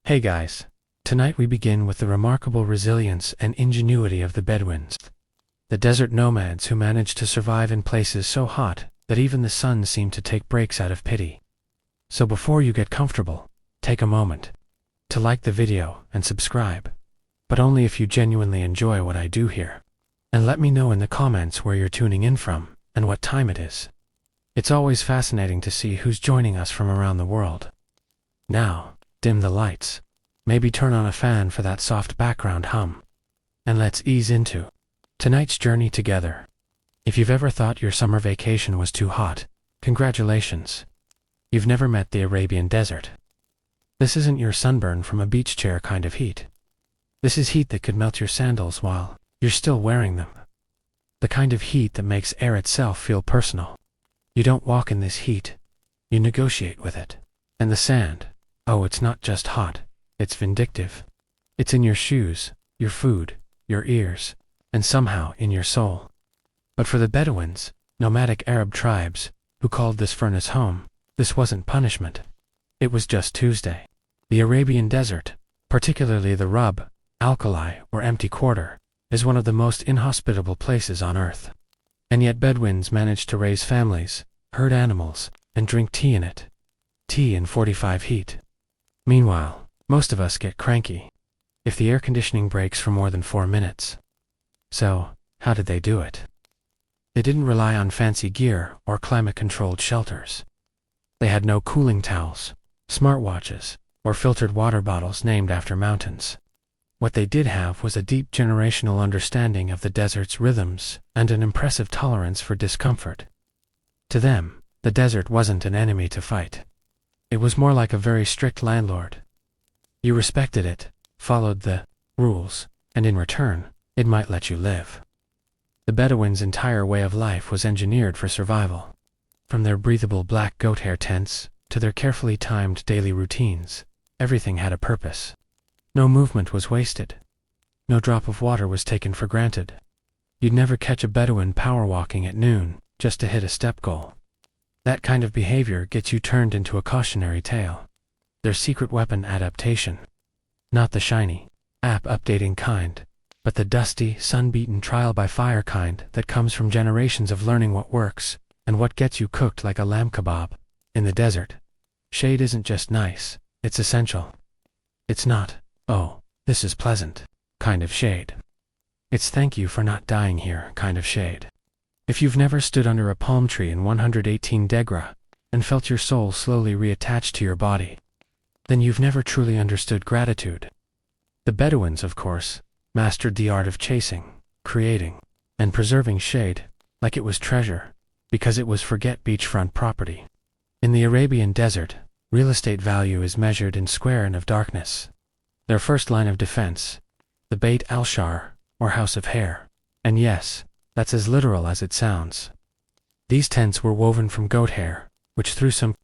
Hey guys, tonight we begin with the remarkable resilience and ingenuity of the Bedouins, the desert nomads who managed to survive in places so hot that even the sun seemed to take breaks out of pity. So before you get comfortable, take a moment to like the video and subscribe, but only if you genuinely enjoy what I do here. And let me know in the comments where you're tuning in from and what time it is. It's always fascinating to see who's joining us from around the world. Now, dim the lights, maybe turn on a fan for that soft background hum, and let's ease into tonight's journey together. If you've ever thought your summer vacation was too hot, congratulations. You've never met the Arabian desert. This isn't your sunburn from a beach chair kind of heat. This is heat that could melt your sandals while you're still wearing them. The kind of heat that makes air itself feel personal. You don't walk in this heat, you negotiate with it. And the sand, oh, it's not just hot, it's vindictive. It's in your shoes, your food, your ears, and somehow in your soul. But for the Bedouins, nomadic Arab tribes, who called this furnace home, this wasn't punishment. It was just Tuesday. The Arabian desert, particularly the Rub, alkali, or empty quarter, is one of the most inhospitable places on earth. And yet Bedouins managed to raise families, herd animals, and drink tea in it. Tea in 45 heat. Meanwhile, most of us get cranky if the air conditioning breaks for more than 4 minutes. So, how did they do it? They didn't rely on fancy gear or climate-controlled shelters. They had no cooling towels, smartwatches, or filtered water bottles named after mountains. What they did have was a deep generational understanding of the desert's rhythms and an impressive tolerance for discomfort. To them, the desert wasn't an enemy to fight. It was more like a very strict landlord. You respected it, followed the rules, and in return, it might let you live. The Bedouins' entire way of life was engineered for survival. From their breathable black goat hair tents to their carefully timed daily routines, everything had a purpose. No movement was wasted. No drop of water was taken for granted. You'd never catch a Bedouin power walking at noon just to hit a step goal. That kind of behavior gets you turned into a cautionary tale. Their secret weapon adaptation. Not the shiny, app-updating kind, but the dusty, sun-beaten trial-by-fire kind that comes from generations of learning what works and what gets you cooked like a lamb kebab. In the desert, shade isn't just nice, it's essential. It's not, oh, this is pleasant, kind of shade. It's thank you for not dying here, kind of shade. If you've never stood under a palm tree in 118 degra and felt your soul slowly reattached to your body, then you've never truly understood gratitude. The Bedouins, of course, mastered the art of chasing, creating, and preserving shade like it was treasure, because it was forget beachfront property. In the Arabian desert, real estate value is measured in square of darkness. Their first line of defense, the Beit al-Shar, or House of Hair. And yes, that's as literal as it sounds. These tents were woven from goat hair, which through some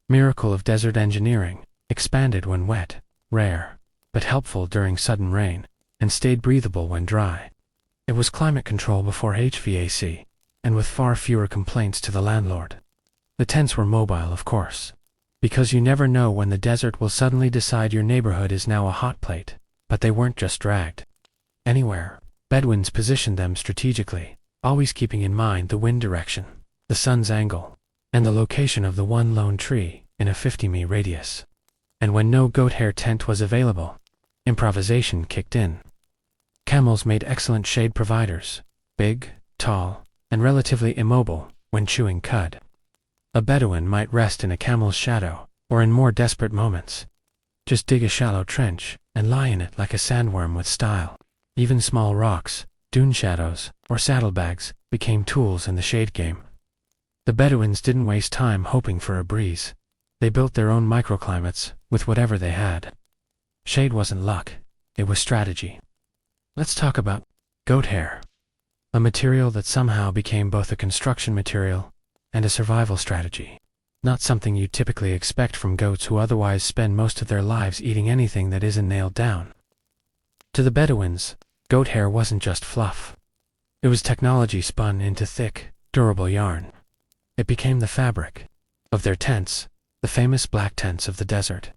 miracle of desert engineering, expanded when wet, rare, but helpful during sudden rain, and stayed breathable when dry. It was climate control before HVAC, and with far fewer complaints to the landlord. The tents were mobile, of course, because you never know when the desert will suddenly decide your neighborhood is now a hot plate, but they weren't just dragged anywhere. Bedouins positioned them strategically, always keeping in mind the wind direction, the sun's angle, and the location of the one lone tree in a 50 mi radius. And when no goat hair tent was available, improvisation kicked in. Camels made excellent shade providers, big, tall, and relatively immobile when chewing cud. A Bedouin might rest in a camel's shadow, or in more desperate moments, just dig a shallow trench and lie in it like a sandworm with style. Even small rocks, dune shadows, or saddlebags became tools in the shade game. The Bedouins didn't waste time hoping for a breeze. They built their own microclimates with whatever they had. Shade wasn't luck, it was strategy. Let's talk about goat hair, a material that somehow became both a construction material and a survival strategy. Not something you typically expect from goats who otherwise spend most of their lives eating anything that isn't nailed down. To the Bedouins, goat hair wasn't just fluff. It was technology spun into thick, durable yarn. It became the fabric of their tents, the famous black tents of the desert.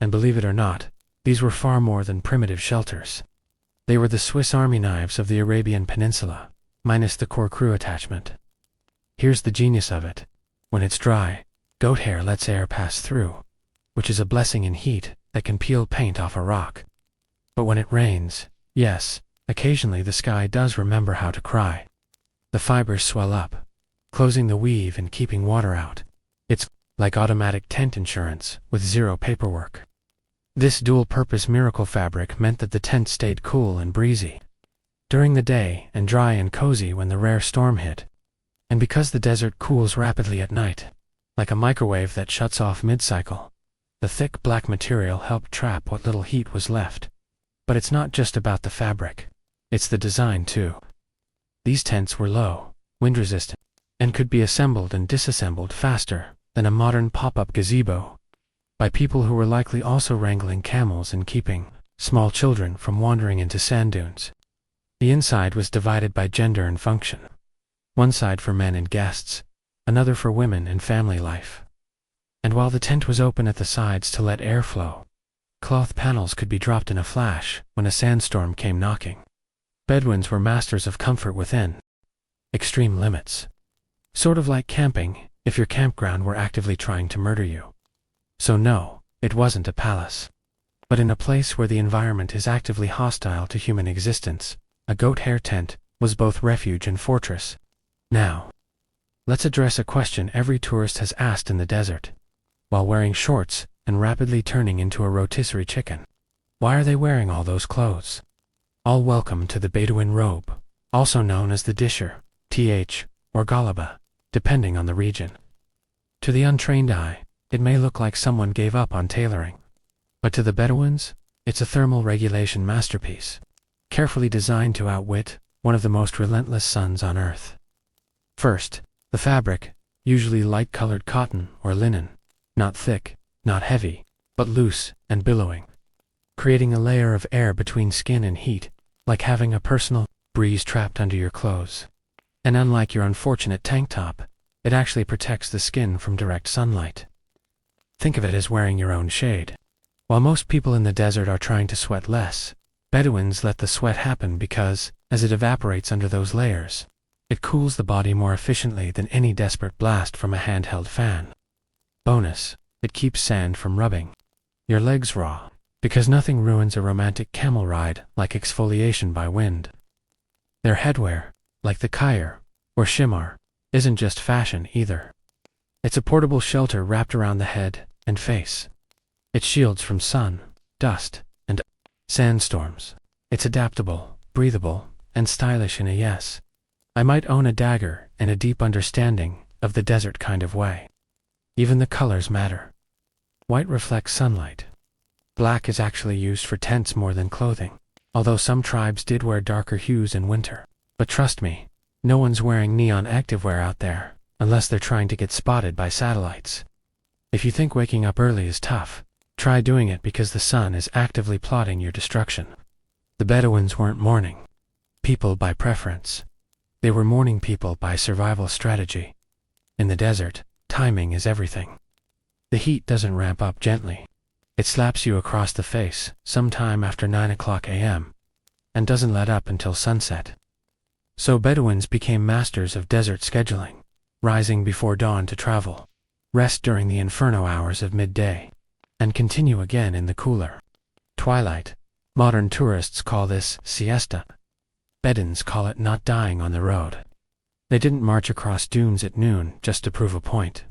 And believe it or not, These were far more than primitive shelters. They were the Swiss Army knives of the Arabian Peninsula, minus the corkscrew attachment. Here's the genius of it. When it's dry, goat hair lets air pass through, which is a blessing in heat that can peel paint off a rock. But when it rains, yes, occasionally the sky does remember how to cry. The fibers swell up, closing the weave and keeping water out. It's like automatic tent insurance with zero paperwork. This dual-purpose miracle fabric meant that the tent stayed cool and breezy during the day and dry and cozy when the rare storm hit. And because the desert cools rapidly at night, like a microwave that shuts off mid-cycle, the thick black material helped trap what little heat was left. But it's not just about the fabric, it's the design too. These tents were low, wind-resistant, and could be assembled and disassembled faster than a modern pop-up gazebo, by people who were likely also wrangling camels and keeping small children from wandering into sand dunes. The inside was divided by gender and function. One side for men and guests, another for women and family life. And while the tent was open at the sides to let air flow, cloth panels could be dropped in a flash when a sandstorm came knocking. Bedouins were masters of comfort within extreme limits. Sort of like camping, if your campground were actively trying to murder you. So no, it wasn't a palace. But in a place where the environment is actively hostile to human existence, a goat hair tent was both refuge and fortress. Now, let's address a question every tourist has asked in the desert, while wearing shorts and rapidly turning into a rotisserie chicken. Why are they wearing all those clothes? All welcome to the Bedouin robe, also known as the disher, or galaba, depending on the region. To the untrained eye, it may look like someone gave up on tailoring. But to the Bedouins, it's a thermal regulation masterpiece, carefully designed to outwit one of the most relentless suns on Earth. First, the fabric, usually light-colored cotton or linen, not thick, not heavy, but loose and billowing, creating a layer of air between skin and heat, like having a personal breeze trapped under your clothes. And unlike your unfortunate tank top, it actually protects the skin from direct sunlight. Think of it as wearing your own shade. While most people in the desert are trying to sweat less, Bedouins let the sweat happen because, as it evaporates under those layers, it cools the body more efficiently than any desperate blast from a handheld fan. Bonus, it keeps sand from rubbing your legs raw, because nothing ruins a romantic camel ride like exfoliation by wind. Their headwear, like the khair, or shimar, isn't just fashion either. It's a portable shelter wrapped around the head and face. It shields from sun, dust, and sandstorms. It's adaptable, breathable, and stylish in a yes, I might own a dagger and a deep understanding of the desert kind of way. Even the colors matter. White reflects sunlight. Black is actually used for tents more than clothing, although some tribes did wear darker hues in winter. But trust me, no one's wearing neon activewear out there, unless they're trying to get spotted by satellites. If you think waking up early is tough, try doing it because the sun is actively plotting your destruction. The Bedouins weren't morning people by preference. They were morning people by survival strategy. In the desert, timing is everything. The heat doesn't ramp up gently. It slaps you across the face sometime after 9 o'clock a.m. and doesn't let up until sunset. So Bedouins became masters of desert scheduling, rising before dawn to travel, rest during the inferno hours of midday, and continue again in the cooler twilight. Modern tourists call this siesta. Bedouins call it not dying on the road. They didn't march across dunes at noon just to prove a point.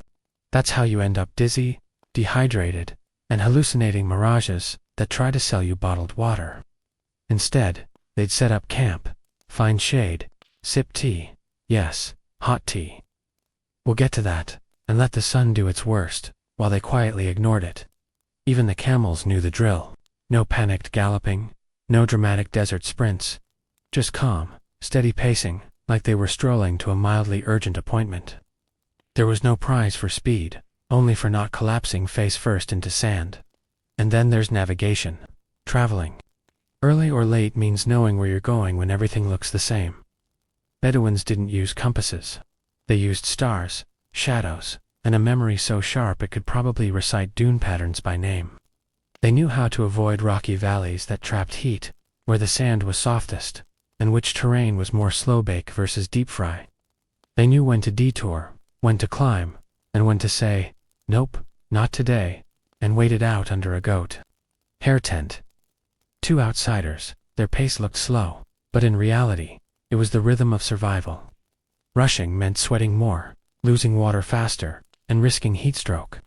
That's how you end up dizzy, dehydrated, and hallucinating mirages that try to sell you bottled water. Instead, they'd set up camp, find shade, sip tea, yes, hot tea. We'll get to that, and let the sun do its worst, while they quietly ignored it. Even the camels knew the drill. No panicked galloping, no dramatic desert sprints. Just calm, steady pacing, like they were strolling to a mildly urgent appointment. There was no prize for speed, only for not collapsing face first into sand. And then there's navigation, traveling. Early or late means knowing where you're going when everything looks the same. Bedouins didn't use compasses. They used stars, shadows, and a memory so sharp it could probably recite dune patterns by name. They knew how to avoid rocky valleys that trapped heat, where the sand was softest, and which terrain was more slow bake versus deep fry. They knew when to detour, when to climb, and when to say, "Nope, not today," and wait it out under a goat hair tent. Two outsiders, their pace looked slow, but in reality, it was the rhythm of survival. Rushing meant sweating more, losing water faster, and risking heat stroke.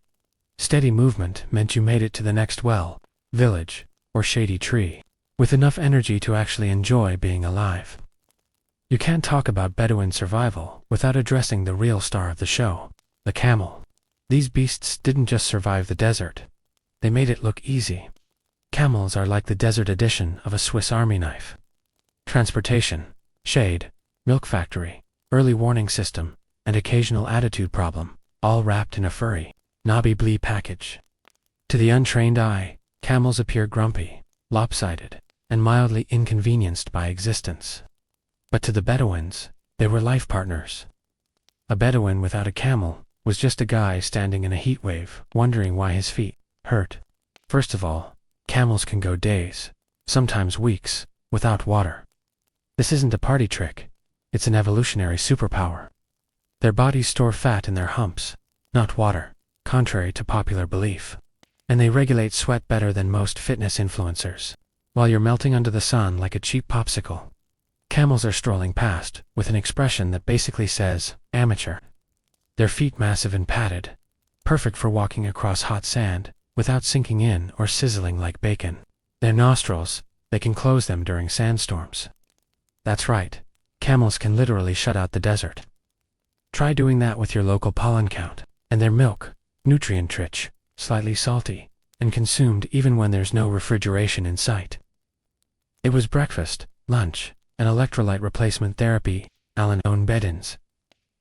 Steady movement meant you made it to the next well, village, or shady tree, with enough energy to actually enjoy being alive. You can't talk about Bedouin survival without addressing the real star of the show, the camel. These beasts didn't just survive the desert. They made it look easy. Camels are like the desert edition of a Swiss Army knife. Transportation, shade, milk factory, early warning system, and occasional attitude problem, all wrapped in a furry, knobby-blee package. To the untrained eye, camels appear grumpy, lopsided, and mildly inconvenienced by existence. But to the Bedouins, they were life partners. A Bedouin without a camel was just a guy standing in a heat wave, wondering why his feet hurt. First of all, camels can go days, sometimes weeks, without water. This isn't a party trick. It's an evolutionary superpower. Their bodies store fat in their humps, not water, contrary to popular belief. And they regulate sweat better than most fitness influencers. While you're melting under the sun like a cheap popsicle, camels are strolling past with an expression that basically says, "Amateur." Their feet massive and padded, perfect for walking across hot sand without sinking in or sizzling like bacon. Their nostrils, they can close them during sandstorms. That's right, camels can literally shut out the desert. Try doing that with your local pollen count, and their milk, nutrient-rich, slightly salty, and consumed even when there's no refrigeration in sight. It was breakfast, lunch, and electrolyte replacement therapy. Alan owned Bedouins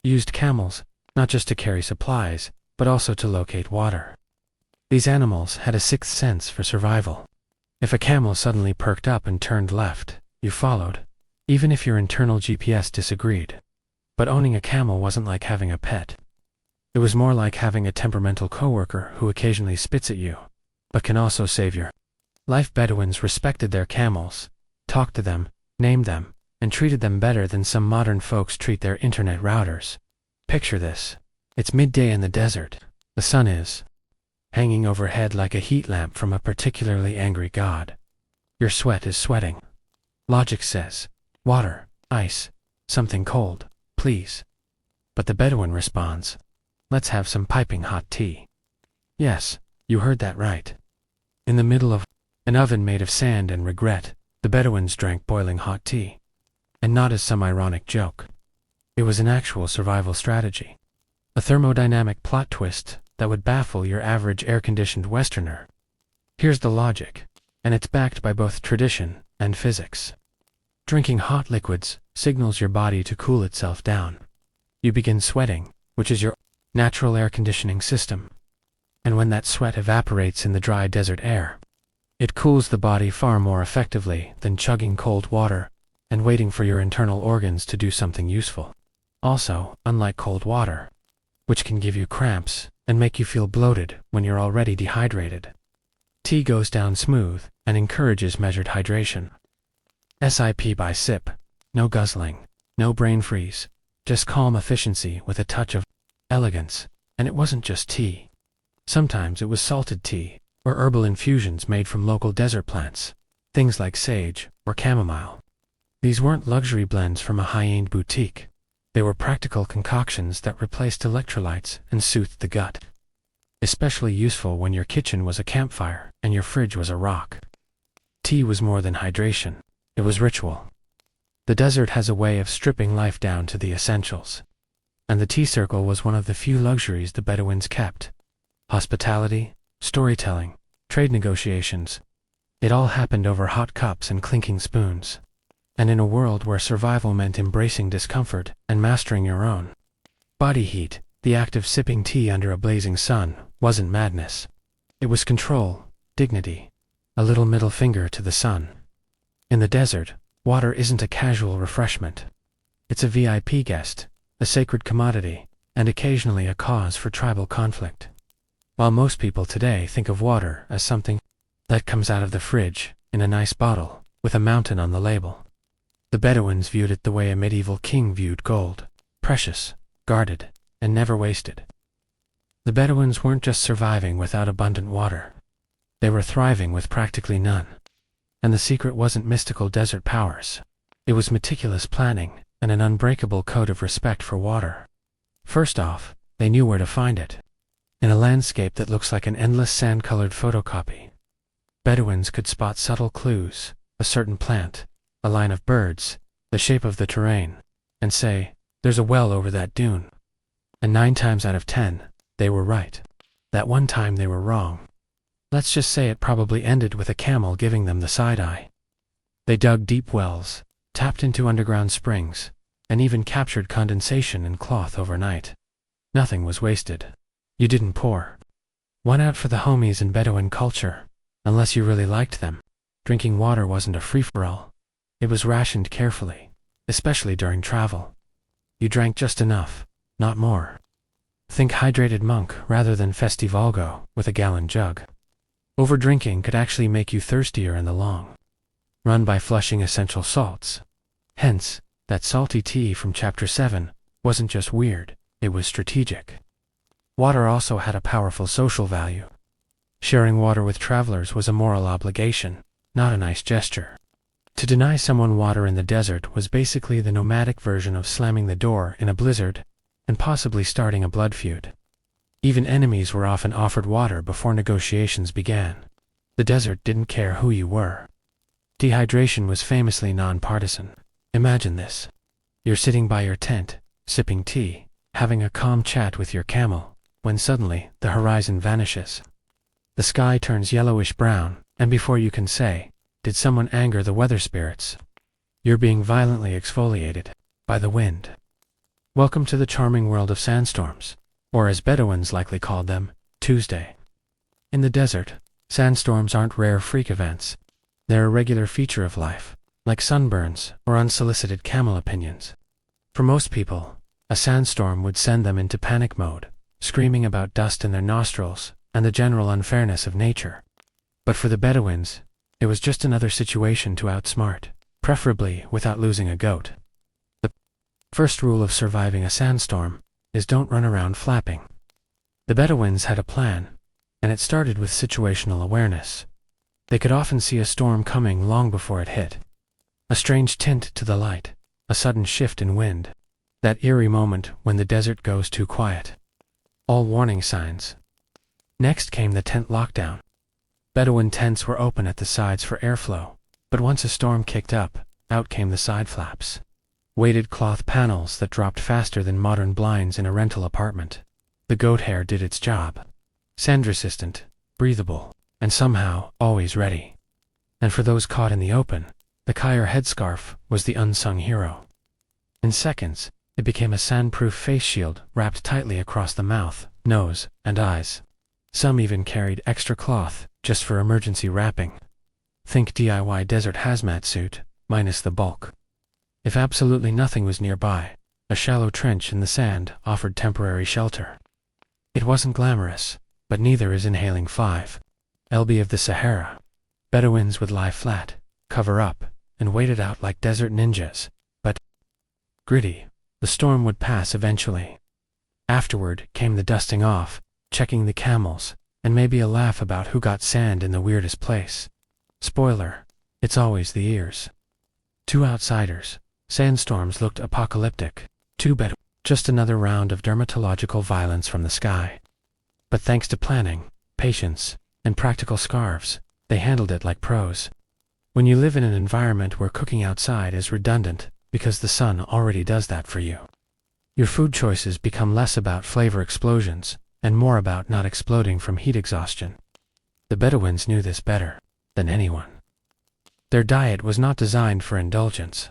used camels, not just to carry supplies, but also to locate water. These animals had a sixth sense for survival. If a camel suddenly perked up and turned left, you followed, even if your internal GPS disagreed. But owning a camel wasn't like having a pet. It was more like having a temperamental coworker who occasionally spits at you, but can also save your life. Bedouins respected their camels, talked to them, named them, and treated them better than some modern folks treat their internet routers. Picture this. It's midday in the desert. The sun is hanging overhead like a heat lamp from a particularly angry god. Your sweat is sweating. Logic says, water, ice, something cold, please. But the Bedouin responds, let's have some piping hot tea. Yes, you heard that right. In the middle of an oven made of sand and regret, the Bedouins drank boiling hot tea. And not as some ironic joke. It was an actual survival strategy. A thermodynamic plot twist that would baffle your average air-conditioned Westerner. Here's the logic, and it's backed by both tradition and physics. Drinking hot liquids signals your body to cool itself down. You begin sweating, which is your natural air conditioning system. And when that sweat evaporates in the dry desert air, it cools the body far more effectively than chugging cold water and waiting for your internal organs to do something useful. Also, unlike cold water, which can give you cramps and make you feel bloated when you're already dehydrated, tea goes down smooth and encourages measured hydration. Sip by sip, no guzzling, no brain freeze, just calm efficiency with a touch of elegance. And it wasn't just tea. Sometimes it was salted tea, or herbal infusions made from local desert plants, things like sage or chamomile. These weren't luxury blends from a high-end boutique. They were practical concoctions that replaced electrolytes and soothed the gut. Especially useful when your kitchen was a campfire and your fridge was a rock. Tea was more than hydration. It was ritual. The desert has a way of stripping life down to the essentials. And the tea circle was one of the few luxuries the Bedouins kept. Hospitality, storytelling, trade negotiations. It all happened over hot cups and clinking spoons. And in a world where survival meant embracing discomfort and mastering your own body heat, the act of sipping tea under a blazing sun wasn't madness. It was control, dignity, a little middle finger to the sun. In the desert, water isn't a casual refreshment. It's a VIP guest, a sacred commodity, and occasionally a cause for tribal conflict. While most people today think of water as something That comes out of the fridge, in a nice bottle, with a mountain on the label. The Bedouins viewed it the way a medieval king viewed gold: precious, guarded, and never wasted. The Bedouins weren't just surviving without abundant water. They were thriving with practically none. And the secret wasn't mystical desert powers. It was meticulous planning and an unbreakable code of respect for water. First off, they knew where to find it. In a landscape that looks like an endless sand-colored photocopy, Bedouins could spot subtle clues: a certain plant, a line of birds, the shape of the terrain, and say, "There's a well over that dune." And 9 times out of 10, they were right. That one time they were wrong. Let's just say it probably ended with a camel giving them the side-eye. They dug deep wells, tapped into underground springs, and even captured condensation in cloth overnight. Nothing was wasted. You didn't pour. One out for the homies in Bedouin culture. Unless you really liked them, drinking water wasn't a free-for-all. It was rationed carefully, especially during travel. You drank just enough, not more. Think hydrated monk rather than festivalgo with a gallon jug. Overdrinking could actually make you thirstier in the long run by flushing essential salts. Hence, that salty tea from Chapter 7 wasn't just weird, it was strategic. Water also had a powerful social value. Sharing water with travelers was a moral obligation, not a nice gesture. To deny someone water in the desert was basically the nomadic version of slamming the door in a blizzard and possibly starting a blood feud. Even enemies were often offered water before negotiations began. The desert didn't care who you were. Dehydration was famously non-partisan. Imagine this. You're sitting by your tent, sipping tea, having a calm chat with your camel, when suddenly the horizon vanishes. The sky turns yellowish-brown, and before you can say, "Did someone anger the weather spirits?" you're being violently exfoliated by the wind. Welcome to the charming world of sandstorms, or as Bedouins likely called them, Tuesday. In the desert, sandstorms aren't rare freak events. They're a regular feature of life, like sunburns or unsolicited camel opinions. For most people, a sandstorm would send them into panic mode, screaming about dust in their nostrils and the general unfairness of nature. But for the Bedouins, it was just another situation to outsmart, preferably without losing a goat. The first rule of surviving a sandstorm is don't run around flapping. The Bedouins had a plan, and it started with situational awareness. They could often see a storm coming long before it hit. A strange tint to the light, a sudden shift in wind, that eerie moment when the desert goes too quiet. All warning signs. Next came the tent lockdown. Bedouin tents were open at the sides for airflow, but once a storm kicked up, out came the side flaps. Weighted cloth panels that dropped faster than modern blinds in a rental apartment. The goat hair did its job. Sand-resistant, breathable, and somehow always ready. And for those caught in the open, the Kyer headscarf was the unsung hero. In seconds, it became a sandproof face shield wrapped tightly across the mouth, nose, and eyes. Some even carried extra cloth, just for emergency wrapping. Think DIY desert hazmat suit, minus the bulk. If absolutely nothing was nearby, a shallow trench in the sand offered temporary shelter. It wasn't glamorous, but neither is inhaling 5 lb of the Sahara. Bedouins would lie flat, cover up, and wait it out like desert ninjas. But gritty, the storm would pass eventually. Afterward came the dusting off, checking the camels, and maybe a laugh about who got sand in the weirdest place. Spoiler, it's always the ears. To outsiders, sandstorms looked apocalyptic. To Bedouins, just another round of dermatological violence from the sky. But thanks to planning, patience, and practical scarves, they handled it like pros. When you live in an environment where cooking outside is redundant, because the sun already does that for you, your food choices become less about flavor explosions, and more about not exploding from heat exhaustion. The Bedouins knew this better than anyone. Their diet was not designed for indulgence.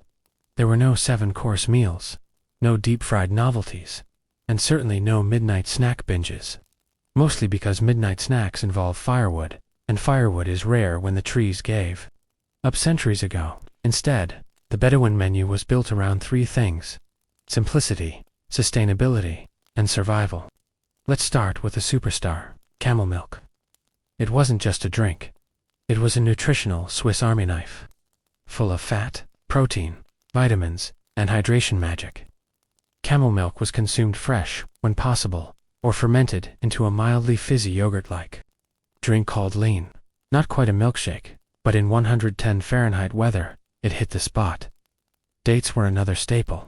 There were no 7-course meals, no deep-fried novelties, and certainly no midnight snack binges. Mostly because midnight snacks involve firewood, and firewood is rare when the trees gave up centuries ago. Instead, the Bedouin menu was built around 3 things: simplicity, sustainability, and survival. Let's start with the superstar, camel milk. It wasn't just a drink. It was a nutritional Swiss Army knife, full of fat, protein, vitamins, and hydration magic. Camel milk was consumed fresh, when possible, or fermented into a mildly fizzy yogurt-like drink called lean. Not quite a milkshake, but in 110 Fahrenheit weather, it hit the spot. Dates were another staple.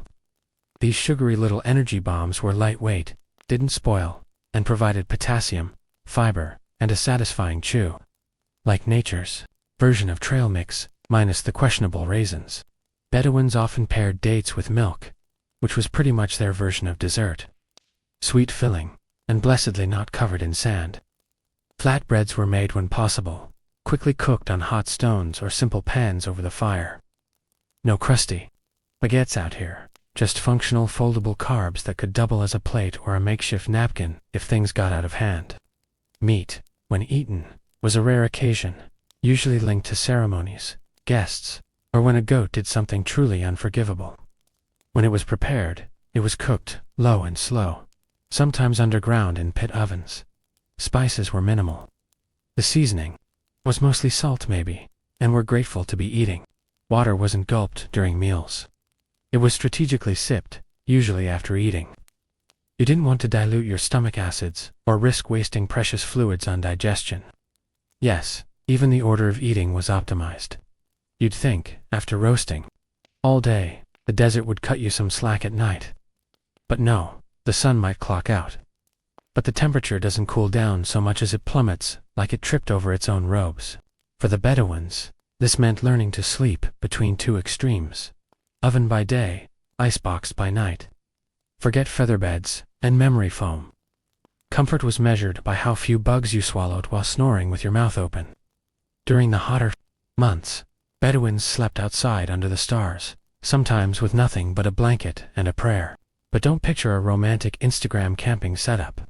These sugary little energy bombs were lightweight, didn't spoil, and provided potassium, fiber, and a satisfying chew. Like nature's version of trail mix, minus the questionable raisins. Bedouins often paired dates with milk, which was pretty much their version of dessert. Sweet filling, and blessedly not covered in sand. Flatbreads were made when possible, quickly cooked on hot stones or simple pans over the fire. No crusty baguettes out here, just functional foldable carbs that could double as a plate or a makeshift napkin if things got out of hand. Meat, when eaten, was a rare occasion, usually linked to ceremonies, guests, or when a goat did something truly unforgivable. When it was prepared, it was cooked low and slow, sometimes underground in pit ovens. Spices were minimal. The seasoning was mostly salt maybe, and we're grateful to be eating. Water wasn't gulped during meals. It was strategically sipped, usually after eating. You didn't want to dilute your stomach acids or risk wasting precious fluids on digestion. Yes, even the order of eating was optimized. You'd think, after roasting all day, the desert would cut you some slack at night. But no, the sun might clock out. But the temperature doesn't cool down so much as it plummets, like it tripped over its own robes. For the Bedouins, this meant learning to sleep between two extremes. Oven by day, icebox by night. Forget featherbeds and memory foam. Comfort was measured by how few bugs you swallowed while snoring with your mouth open. During the hotter months, Bedouins slept outside under the stars, sometimes with nothing but a blanket and a prayer. But don't picture a romantic Instagram camping setup.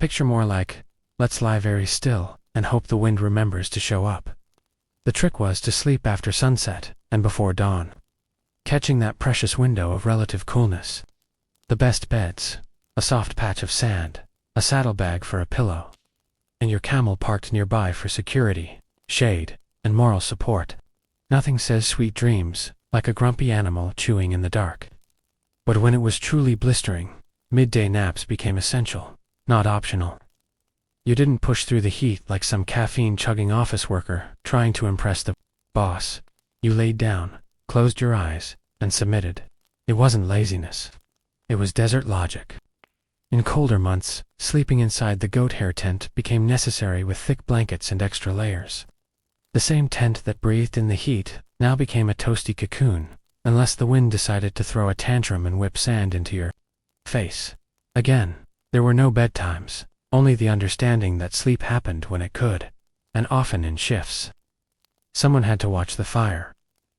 Picture more like, let's lie very still and hope the wind remembers to show up. The trick was to sleep after sunset and before dawn, catching that precious window of relative coolness. The best beds, a soft patch of sand, a saddlebag for a pillow, and your camel parked nearby for security, shade, and moral support. Nothing says sweet dreams like a grumpy animal chewing in the dark. But when it was truly blistering, midday naps became essential, not optional. You didn't push through the heat like some caffeine-chugging office worker trying to impress the boss. You laid down, closed your eyes, and submitted. It wasn't laziness. It was desert logic. In colder months, sleeping inside the goat hair tent became necessary with thick blankets and extra layers. The same tent that breathed in the heat now became a toasty cocoon, unless the wind decided to throw a tantrum and whip sand into your face. Again, there were no bedtimes, only the understanding that sleep happened when it could, and often in shifts. Someone had to watch the fire.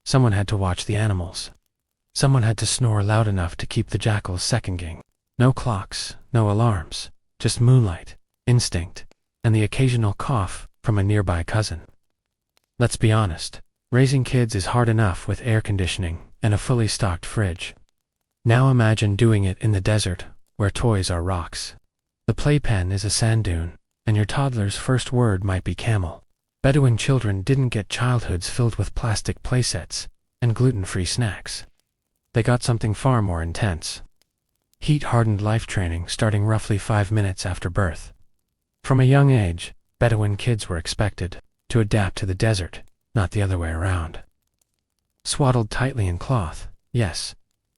Someone had to watch the animals. Someone had to snore loud enough to keep the jackals seconding. No clocks, no alarms, just moonlight, instinct, and the occasional cough from a nearby cousin. Let's be honest, raising kids is hard enough with air conditioning and a fully stocked fridge. Now imagine doing it in the desert, where toys are rocks. The playpen is a sand dune, and your toddler's first word might be camel. Bedouin children didn't get childhoods filled with plastic playsets and gluten-free snacks. They got something far more intense. Heat-hardened life training starting roughly 5 minutes after birth. From a young age, Bedouin kids were expected to adapt to the desert, not the other way around. Swaddled tightly in cloth, yes,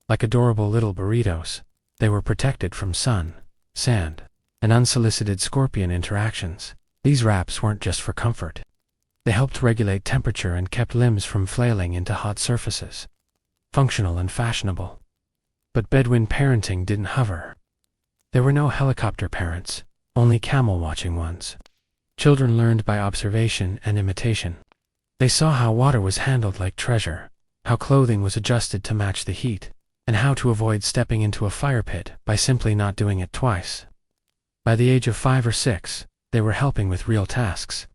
like adorable little burritos, they were protected from sun, sand, and unsolicited scorpion interactions. These wraps weren't just for comfort. They helped regulate temperature and kept limbs from flailing into hot surfaces. Functional and fashionable. But Bedouin parenting didn't hover. There were no helicopter parents, only camel-watching ones. Children learned by observation and imitation. They saw how water was handled like treasure, how clothing was adjusted to match the heat, and how to avoid stepping into a fire pit by simply not doing it twice. By the age of 5 or 6, they were helping with real tasks.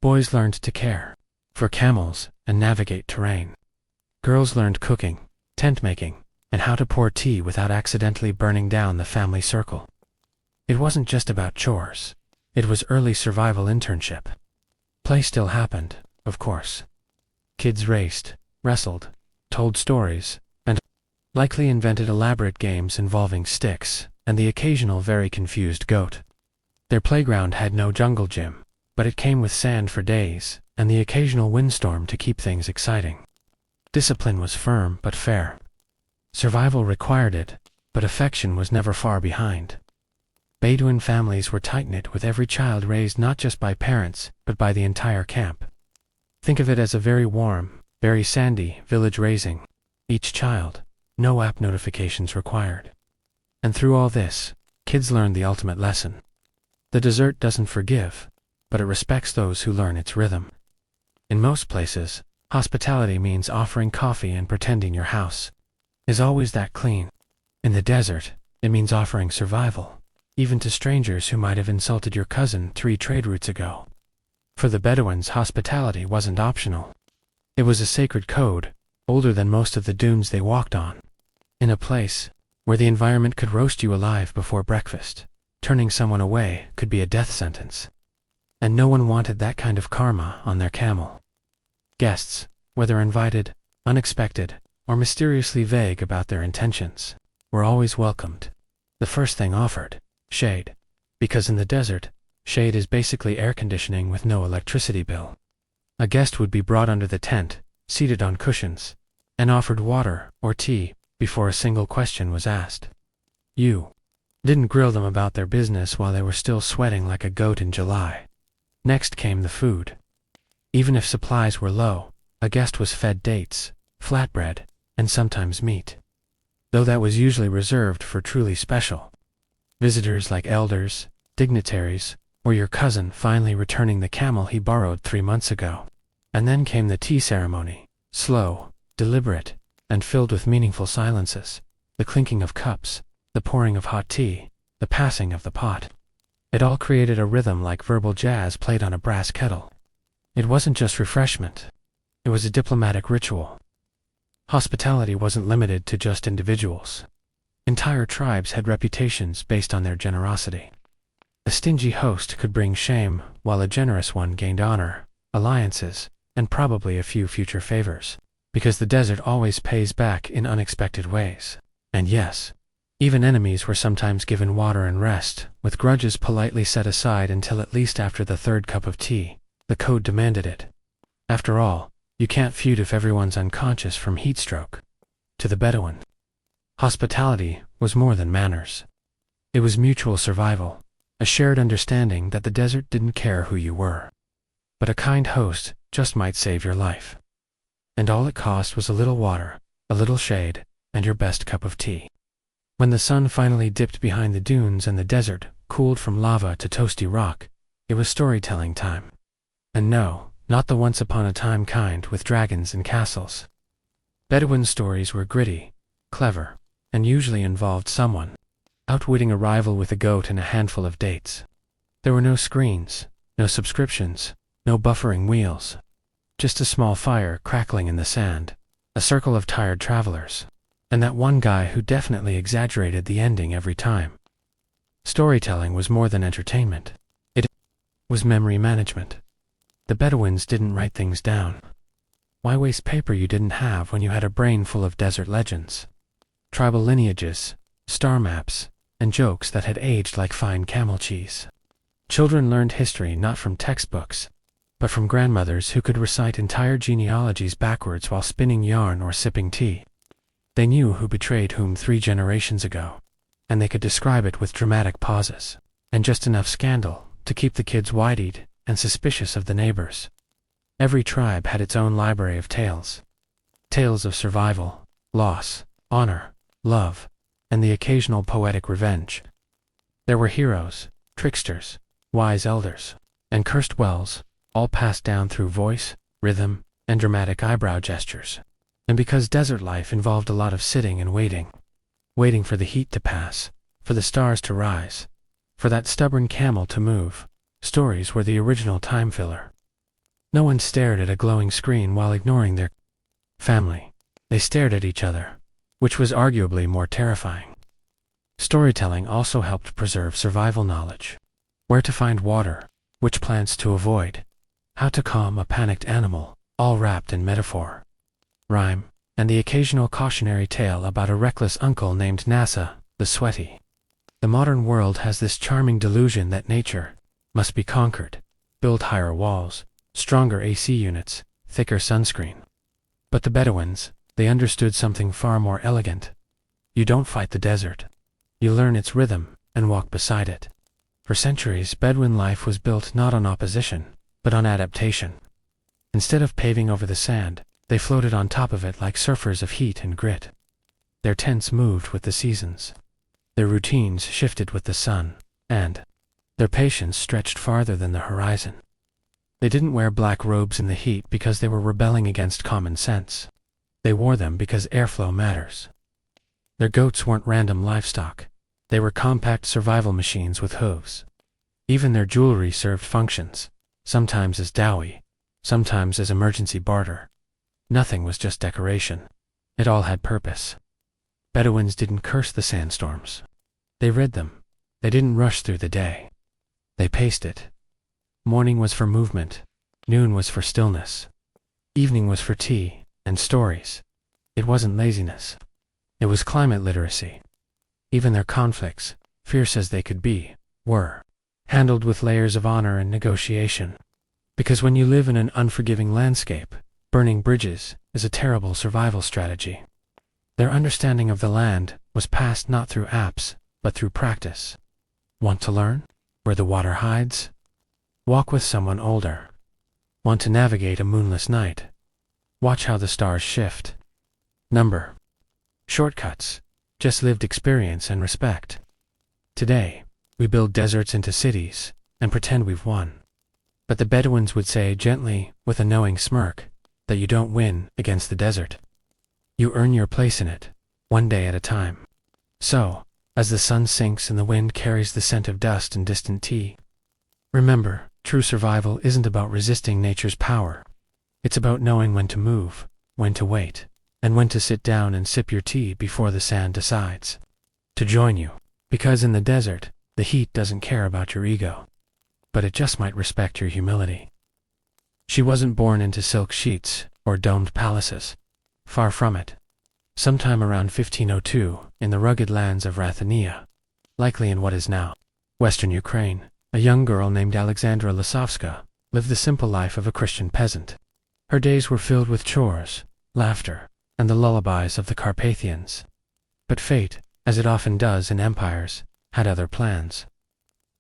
Boys learned to care for camels and navigate terrain. Girls learned cooking, tent making, and how to pour tea without accidentally burning down the family circle. It wasn't just about chores. It was early survival internship. Play still happened, of course. Kids raced, wrestled, told stories, and likely invented elaborate games involving sticks and the occasional very confused goat. Their playground had no jungle gym, but it came with sand for days and the occasional windstorm to keep things exciting. Discipline was firm but fair. Survival required it, but affection was never far behind. Bedouin families were tight-knit, with every child raised not just by parents, but by the entire camp. Think of it as a very warm, very sandy village raising. Each child, no app notifications required. And through all this, kids learned the ultimate lesson. The desert doesn't forgive, but it respects those who learn its rhythm. In most places, hospitality means offering coffee and pretending your house is always that clean. In the desert, it means offering survival, even to strangers who might have insulted your cousin 3 trade routes ago. For the Bedouins, hospitality wasn't optional. It was a sacred code, older than most of the dunes they walked on. In a place where the environment could roast you alive before breakfast, turning someone away could be a death sentence. And no one wanted that kind of karma on their camel. Guests, whether invited, unexpected, or mysteriously vague about their intentions, were always welcomed. The first thing offered, shade. Because in the desert, shade is basically air conditioning with no electricity bill. A guest would be brought under the tent, seated on cushions, and offered water or tea before a single question was asked. You didn't grill them about their business while they were still sweating like a goat in July. Next came the food. Even if supplies were low, a guest was fed dates, flatbread, and sometimes meat, though that was usually reserved for truly special visitors like elders, dignitaries, or your cousin finally returning the camel he borrowed 3 months ago. And then came the tea ceremony, slow, deliberate, and filled with meaningful silences, the clinking of cups, the pouring of hot tea, the passing of the pot. It all created a rhythm like verbal jazz played on a brass kettle. It wasn't just refreshment. It was a diplomatic ritual. Hospitality wasn't limited to just individuals. Entire tribes had reputations based on their generosity. A stingy host could bring shame, while a generous one gained honor, alliances, and probably a few future favors, because the desert always pays back in unexpected ways. And yes, even enemies were sometimes given water and rest, with grudges politely set aside until at least after the 3rd cup of tea. The code demanded it. After all, you can't feud if everyone's unconscious from heat stroke. To the Bedouin, hospitality was more than manners. It was mutual survival, a shared understanding that the desert didn't care who you were. But a kind host just might save your life. And all it cost was a little water, a little shade, and your best cup of tea. When the sun finally dipped behind the dunes and the desert cooled from lava to toasty rock, it was storytelling time. And no, not the once-upon-a-time kind with dragons and castles. Bedouin stories were gritty, clever, and usually involved someone outwitting a rival with a goat and a handful of dates. There were no screens, no subscriptions, no buffering wheels. Just a small fire crackling in the sand, a circle of tired travelers, and that one guy who definitely exaggerated the ending every time. Storytelling was more than entertainment. It was memory management. The Bedouins didn't write things down. Why waste paper you didn't have when you had a brain full of desert legends, tribal lineages, star maps, and jokes that had aged like fine camel cheese? Children learned history not from textbooks, but from grandmothers who could recite entire genealogies backwards while spinning yarn or sipping tea. They knew who betrayed whom 3 generations ago, and they could describe it with dramatic pauses, and just enough scandal to keep the kids wide-eyed and suspicious of the neighbors. Every tribe had its own library of tales. Tales of survival, loss, honor, love, and the occasional poetic revenge. There were heroes, tricksters, wise elders, and cursed wells, all passed down through voice, rhythm, and dramatic eyebrow gestures. And because desert life involved a lot of sitting and waiting for the heat to pass, for the stars to rise, for that stubborn camel to move, stories were the original time filler. No one stared at a glowing screen while ignoring their family. They stared at each other, which was arguably more terrifying. Storytelling also helped preserve survival knowledge. Where to find water, which plants to avoid, how to calm a panicked animal, all wrapped in metaphor, rhyme, and the occasional cautionary tale about a reckless uncle named NASA, the Sweaty. The modern world has this charming delusion that nature must be conquered, build higher walls, stronger AC units, thicker sunscreen. But the Bedouins, they understood something far more elegant. You don't fight the desert. You learn its rhythm and walk beside it. For centuries, Bedouin life was built not on opposition, but on adaptation. Instead of paving over the sand, they floated on top of it like surfers of heat and grit. Their tents moved with the seasons. Their routines shifted with the sun, and their patience stretched farther than the horizon. They didn't wear black robes in the heat because they were rebelling against common sense. They wore them because airflow matters. Their goats weren't random livestock. They were compact survival machines with hooves. Even their jewelry served functions, sometimes as dowry, sometimes as emergency barter. Nothing was just decoration. It all had purpose. Bedouins didn't curse the sandstorms. They read them. They didn't rush through the day. They paced it. Morning was for movement. Noon was for stillness. Evening was for tea and stories. It wasn't laziness. It was climate literacy. Even their conflicts, fierce as they could be, were handled with layers of honor and negotiation. Because when you live in an unforgiving landscape, burning bridges is a terrible survival strategy. Their understanding of the land was passed not through apps, but through practice. Want to learn where the water hides? Walk with someone older. Want to navigate a moonless night? Watch how the stars shift. Number. Shortcuts. Just lived experience and respect. Today, we build deserts into cities and pretend we've won. But the Bedouins would say gently, with a knowing smirk, that you don't win against the desert. You earn your place in it, one day at a time. So, as the sun sinks and the wind carries the scent of dust and distant tea, remember, true survival isn't about resisting nature's power. It's about knowing when to move, when to wait, and when to sit down and sip your tea before the sand decides to join you. Because in the desert, the heat doesn't care about your ego, but it just might respect your humility. She wasn't born into silk sheets or domed palaces. Far from it. Sometime around 1502, in the rugged lands of Rathania, likely in what is now Western Ukraine, a young girl named Alexandra Lasovska lived the simple life of a Christian peasant. Her days were filled with chores, laughter, and the lullabies of the Carpathians. But fate, as it often does in empires, had other plans.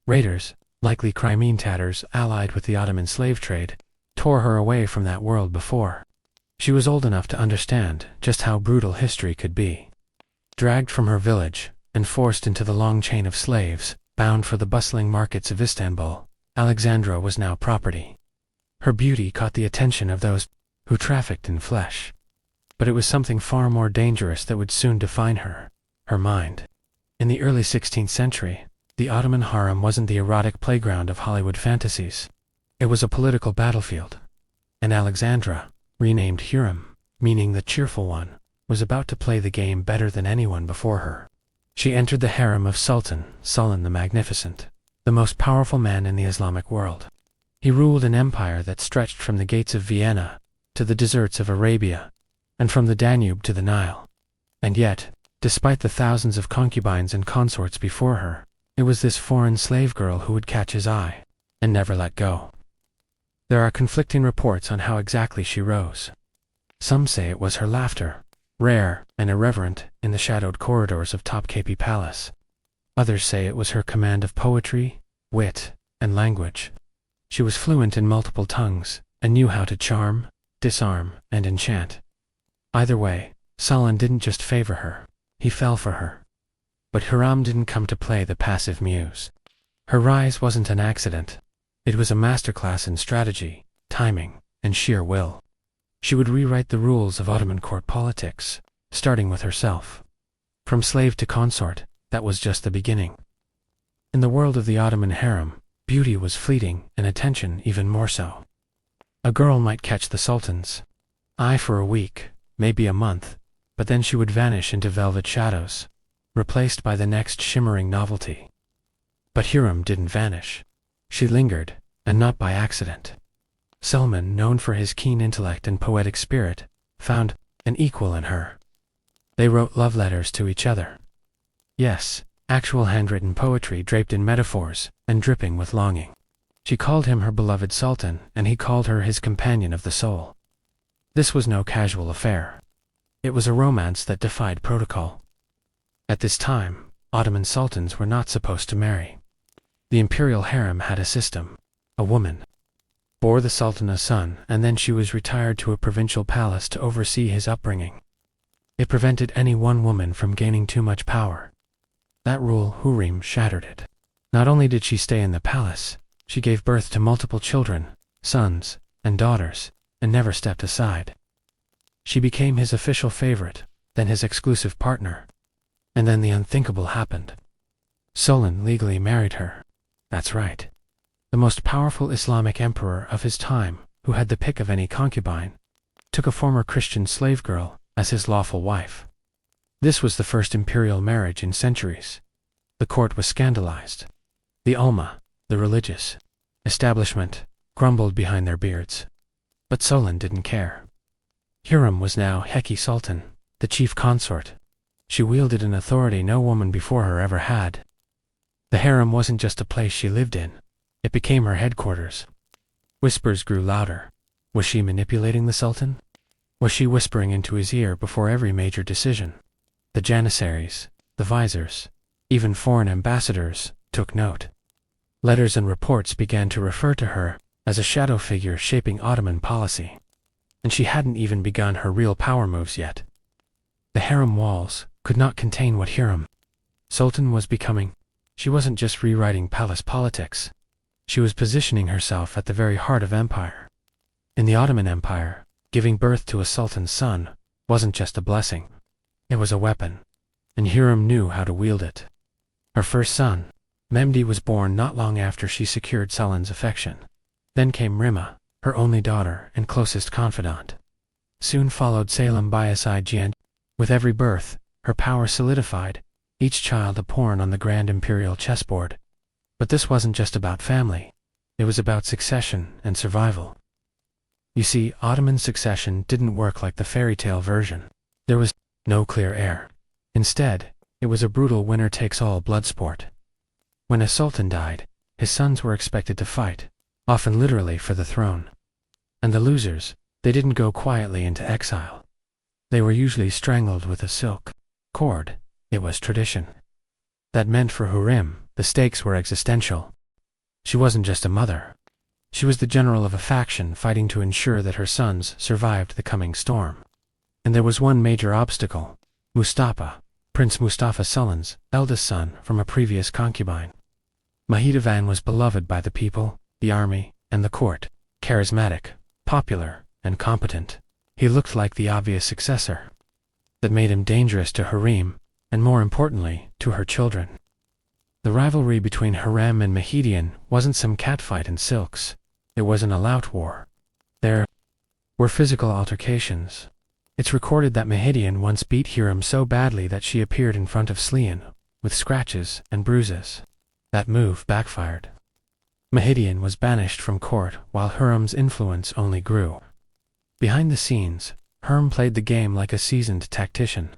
Raiders, likely Crimean Tatars allied with the Ottoman slave trade, tore her away from that world before she was old enough to understand just how brutal history could be. Dragged from her village and forced into the long chain of slaves, bound for the bustling markets of Istanbul, Alexandra was now property. Her beauty caught the attention of those who trafficked in flesh. But it was something far more dangerous that would soon define her, her mind. In the early 16th century, the Ottoman harem wasn't the erotic playground of Hollywood fantasies. It was a political battlefield. And Alexandra, renamed Hurrem, meaning the cheerful one, was about to play the game better than anyone before her. She entered the harem of Sultan Sulan the Magnificent, the most powerful man in the Islamic world. He ruled an empire that stretched from the gates of Vienna to the deserts of Arabia, and from the Danube to the Nile. And yet, despite the thousands of concubines and consorts before her, it was this foreign slave girl who would catch his eye, and never let go. There are conflicting reports on how exactly she rose. Some say it was her laughter, rare and irreverent in the shadowed corridors of Topkapi Palace. Others say it was her command of poetry, wit, and language. She was fluent in multiple tongues, and knew how to charm, disarm, and enchant. Either way, Solon didn't just favor her, he fell for her. But Hurrem didn't come to play the passive muse. Her rise wasn't an accident. It was a masterclass in strategy, timing, and sheer will. She would rewrite the rules of Ottoman court politics, starting with herself. From slave to consort, that was just the beginning. In the world of the Ottoman harem, beauty was fleeting and attention even more so. A girl might catch the sultan's eye for a week, maybe a month, but then she would vanish into velvet shadows, replaced by the next shimmering novelty. But Hurrem didn't vanish. She lingered, and not by accident. Suleiman, known for his keen intellect and poetic spirit, found an equal in her. They wrote love letters to each other. Yes, actual handwritten poetry draped in metaphors and dripping with longing. She called him her beloved sultan, and he called her his companion of the soul. This was no casual affair. It was a romance that defied protocol. At this time, Ottoman sultans were not supposed to marry. The imperial harem had a system. A woman bore the sultan a son, and then she was retired to a provincial palace to oversee his upbringing. It prevented any one woman from gaining too much power. That rule, Hurrem, shattered it. Not only did she stay in the palace, she gave birth to multiple children, sons and daughters, and never stepped aside. She became his official favorite, then his exclusive partner. And then the unthinkable happened. Solon legally married her. That's right. The most powerful Islamic emperor of his time, who had the pick of any concubine, took a former Christian slave girl as his lawful wife. This was the first imperial marriage in centuries. The court was scandalized. The Ulma, the religious establishment, grumbled behind their beards. But Solon didn't care. Hurrem was now Heki Sultan, the chief consort. She wielded an authority no woman before her ever had. The harem wasn't just a place she lived in. It became her headquarters. Whispers grew louder. Was she manipulating the sultan? Was she whispering into his ear before every major decision? The janissaries, the viziers, even foreign ambassadors took note. Letters and reports began to refer to her as a shadow figure shaping Ottoman policy. And she hadn't even begun her real power moves yet. The harem walls could not contain what Hurrem Sultan was becoming. She wasn't just rewriting palace politics. She was positioning herself at the very heart of empire. In the Ottoman Empire, giving birth to a sultan's son wasn't just a blessing. It was a weapon, and Hurrem knew how to wield it. Her first son, Mehdi, was born not long after she secured Solon's affection. Then came Rima, her only daughter and closest confidant. Soon followed Salem Bayezid Jian. With every birth, her power solidified, each child a pawn on the grand imperial chessboard. But this wasn't just about family. It was about succession and survival. You see, Ottoman succession didn't work like the fairy tale version. There was no clear heir. Instead, it was a brutal winner-takes-all blood sport. When a sultan died, his sons were expected to fight, often literally for the throne. And the losers, they didn't go quietly into exile. They were usually strangled with a silk cord. It was tradition. That meant for Hurrem, the stakes were existential. She wasn't just a mother. She was the general of a faction fighting to ensure that her sons survived the coming storm. And there was one major obstacle: Mustafa, Prince Mustafa Sultan's eldest son from a previous concubine. Mahidevran was beloved by the people, the army, and the court. Charismatic, popular, and competent. He looked like the obvious successor. That made him dangerous to Hurrem, and more importantly, to her children. The rivalry between Hurrem and Mahidevran wasn't some catfight in silks. It was an all-out war. There were physical altercations. It's recorded that Mahidevran once beat Hurrem so badly that she appeared in front of Slian, with scratches and bruises. That move backfired. Mahidevran was banished from court while Hurrem's influence only grew. Behind the scenes, Hurrem played the game like a seasoned tactician.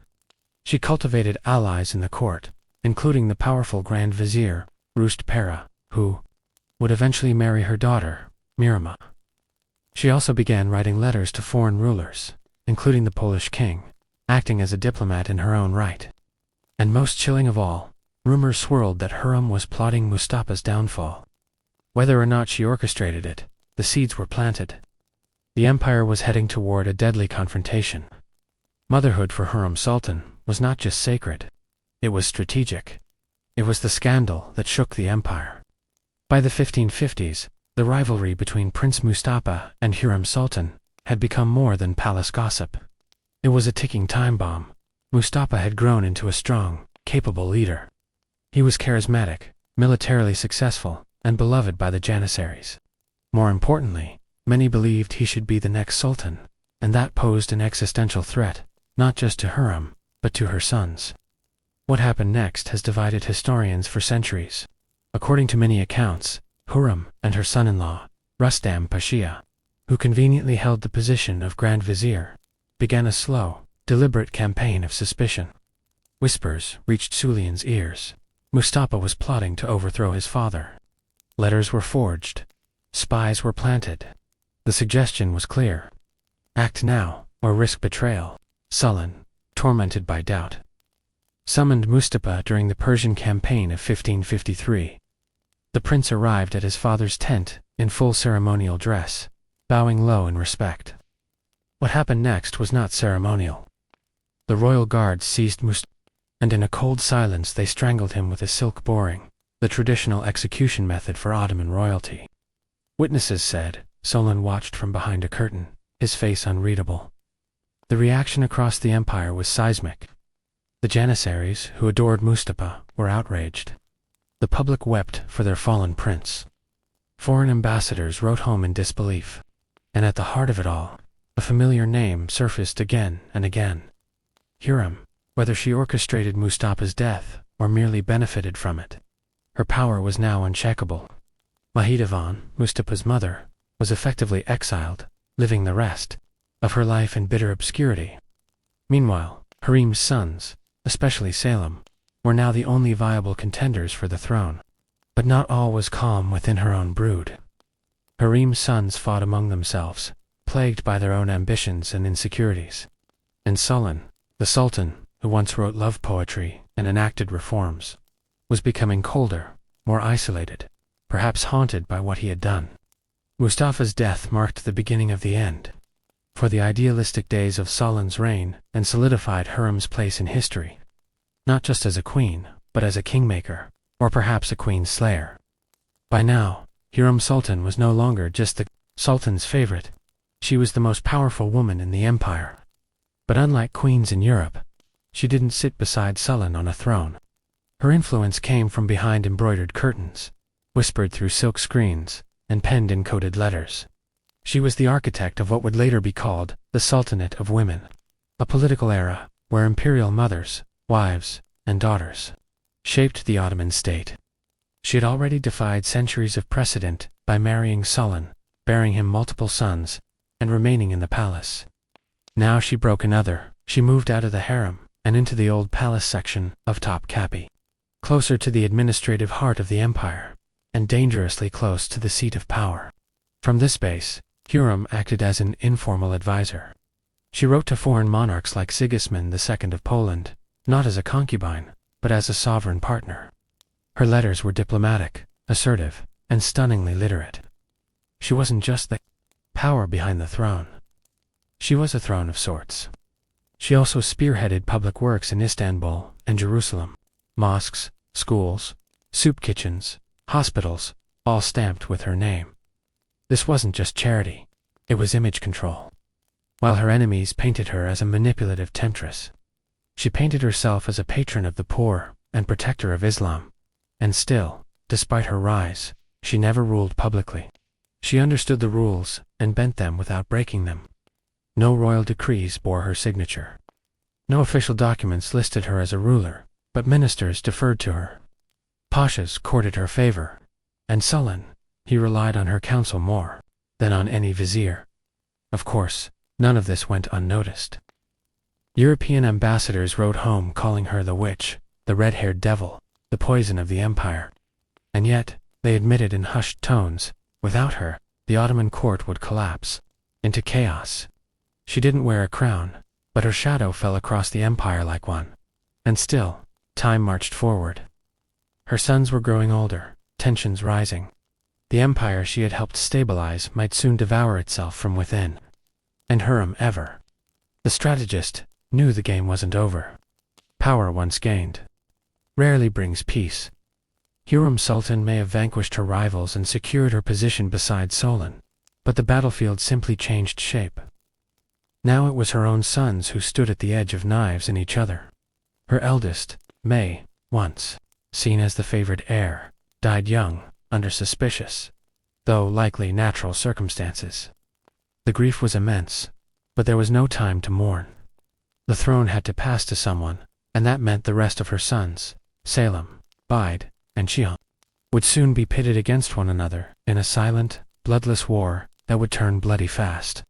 She cultivated allies in the court, including the powerful Grand Vizier, Rust Para, who would eventually marry her daughter, Mirama. She also began writing letters to foreign rulers, including the Polish king, acting as a diplomat in her own right. And most chilling of all, rumors swirled that Hurrem was plotting Mustafa's downfall. Whether or not she orchestrated it, the seeds were planted. The empire was heading toward a deadly confrontation. Motherhood for Hurrem Sultan was not just sacred. It was strategic. It was the scandal that shook the empire. By the 1550s, the rivalry between Prince Mustafa and Hurrem Sultan had become more than palace gossip. It was a ticking time bomb. Mustafa had grown into a strong, capable leader. He was charismatic, militarily successful, and beloved by the janissaries. More importantly, many believed he should be the next sultan, and that posed an existential threat, not just to Hurrem, but to her sons. What happened next has divided historians for centuries. According to many accounts, Hurrem and her son-in-law, Rustam Pasha, who conveniently held the position of Grand Vizier, began a slow, deliberate campaign of suspicion. Whispers reached Sulian's ears. Mustafa was plotting to overthrow his father. Letters were forged. Spies were planted. The suggestion was clear. Act now, or risk betrayal. Sullen, tormented by doubt, summoned Mustafa during the Persian campaign of 1553. The prince arrived at his father's tent in full ceremonial dress, bowing low in respect. What happened next was not ceremonial. The royal guards seized Mustafa, and in a cold silence they strangled him with a silk boring, the traditional execution method for Ottoman royalty. Witnesses said Solon watched from behind a curtain, his face unreadable. The reaction across the empire was seismic. The Janissaries, who adored Mustafa, were outraged. The public wept for their fallen prince. Foreign ambassadors wrote home in disbelief. And at the heart of it all, a familiar name surfaced again and again. Hürrem. Whether she orchestrated Mustafa's death or merely benefited from it, her power was now unshakable. Mahidevran, Mustafa's mother, was effectively exiled, living the rest of her life in bitter obscurity. Meanwhile, Hürrem's sons, especially Salem, were now the only viable contenders for the throne. But not all was calm within her own brood. Hürrem's sons fought among themselves, plagued by their own ambitions and insecurities. And Solon, the Sultan, who once wrote love poetry and enacted reforms, was becoming colder, more isolated, perhaps haunted by what he had done. Mustafa's death marked the beginning of the end, for the idealistic days of Solon's reign and solidified Hürrem's place in history, not just as a queen, but as a kingmaker, or perhaps a queen slayer. By now, Hürrem Sultan was no longer just the Sultan's favorite. She was the most powerful woman in the empire. But unlike queens in Europe, she didn't sit beside Solon on a throne. Her influence came from behind embroidered curtains, whispered through silk screens, and penned in coded letters. She was the architect of what would later be called the Sultanate of Women, a political era where imperial mothers, wives, and daughters shaped the Ottoman state. She had already defied centuries of precedent by marrying Solon, bearing him multiple sons, and remaining in the palace. Now she broke another. She moved out of the harem and into the old palace section of Topkapi, closer to the administrative heart of the empire, and dangerously close to the seat of power. From this base, Hürrem acted as an informal advisor. She wrote to foreign monarchs like Sigismund II of Poland, not as a concubine, but as a sovereign partner. Her letters were diplomatic, assertive, and stunningly literate. She wasn't just the power behind the throne. She was a throne of sorts. She also spearheaded public works in Istanbul and Jerusalem. Mosques, schools, soup kitchens, hospitals, all stamped with her name. This wasn't just charity, it was image control. While her enemies painted her as a manipulative temptress, she painted herself as a patron of the poor and protector of Islam. And still, despite her rise, she never ruled publicly. She understood the rules and bent them without breaking them. No royal decrees bore her signature. No official documents listed her as a ruler, but ministers deferred to her. Pashas courted her favor, and Solon, he relied on her counsel more than on any vizier. Of course, none of this went unnoticed. European ambassadors wrote home calling her the witch, the red-haired devil, the poison of the empire. And yet, they admitted in hushed tones, without her, the Ottoman court would collapse into chaos. She didn't wear a crown, but her shadow fell across the empire like one. And still, time marched forward. Her sons were growing older, tensions rising. The empire she had helped stabilize might soon devour itself from within. And Hürrem, ever the strategist, knew the game wasn't over. Power once gained rarely brings peace. Hürrem Sultan may have vanquished her rivals and secured her position beside Solon, but the battlefield simply changed shape. Now it was her own sons who stood at the edge of knives in each other. Her eldest, May, once seen as the favored heir, died young, under suspicious, though likely natural circumstances. The grief was immense, but there was no time to mourn. The throne had to pass to someone, and that meant the rest of her sons, Salem, Bide, and Shihan, would soon be pitted against one another in a silent, bloodless war that would turn bloody fast.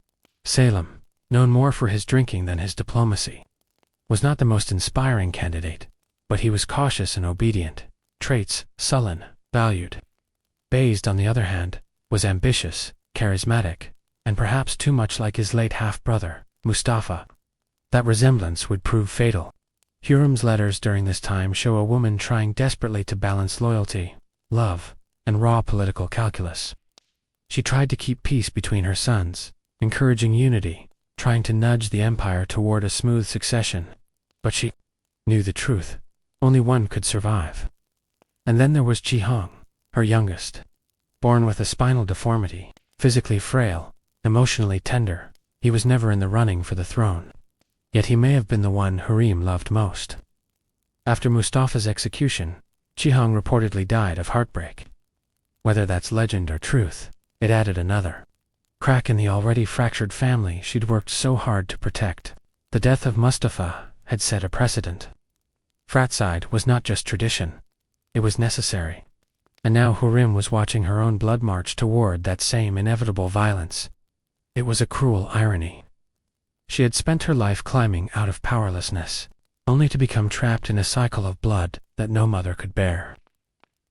Salem, known more for his drinking than his diplomacy, was not the most inspiring candidate, but he was cautious and obedient, traits Sullen valued. Bayezd, on the other hand, was ambitious, charismatic, and perhaps too much like his late half-brother, Mustafa. That resemblance would prove fatal. Hürrem's letters during this time show a woman trying desperately to balance loyalty, love, and raw political calculus. She tried to keep peace between her sons, encouraging unity, trying to nudge the empire toward a smooth succession, but she knew the truth. Only one could survive. And then there was Chihong, her youngest. Born with a spinal deformity, physically frail, emotionally tender, he was never in the running for the throne. Yet he may have been the one Hürrem loved most. After Mustafa's execution, Chihong reportedly died of heartbreak. Whether that's legend or truth, it added another crack in the already fractured family she'd worked so hard to protect. The death of Mustafa had set a precedent. Fratricide was not just tradition, it was necessary. And now Hürrem was watching her own blood march toward that same inevitable violence. It was a cruel irony. She had spent her life climbing out of powerlessness, only to become trapped in a cycle of blood that no mother could bear.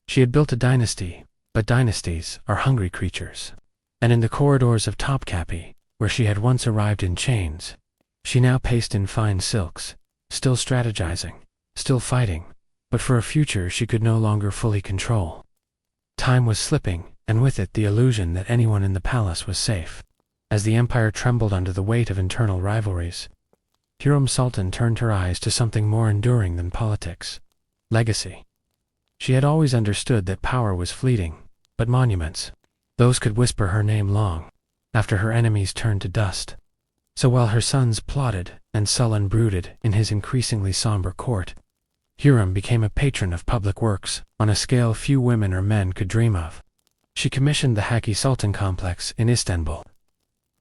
She had built a dynasty, but dynasties are hungry creatures. And in the corridors of Topkapi, where she had once arrived in chains, she now paced in fine silks, still strategizing, still fighting, but for a future she could no longer fully control. Time was slipping, and with it the illusion that anyone in the palace was safe. As the empire trembled under the weight of internal rivalries, Hürrem Sultan turned her eyes to something more enduring than politics: legacy. She had always understood that power was fleeting, but monuments, those could whisper her name long after her enemies turned to dust. So while her sons plotted and Sullen brooded in his increasingly somber court, Hürrem became a patron of public works on a scale few women or men could dream of. She commissioned the Haki Sultan complex in Istanbul,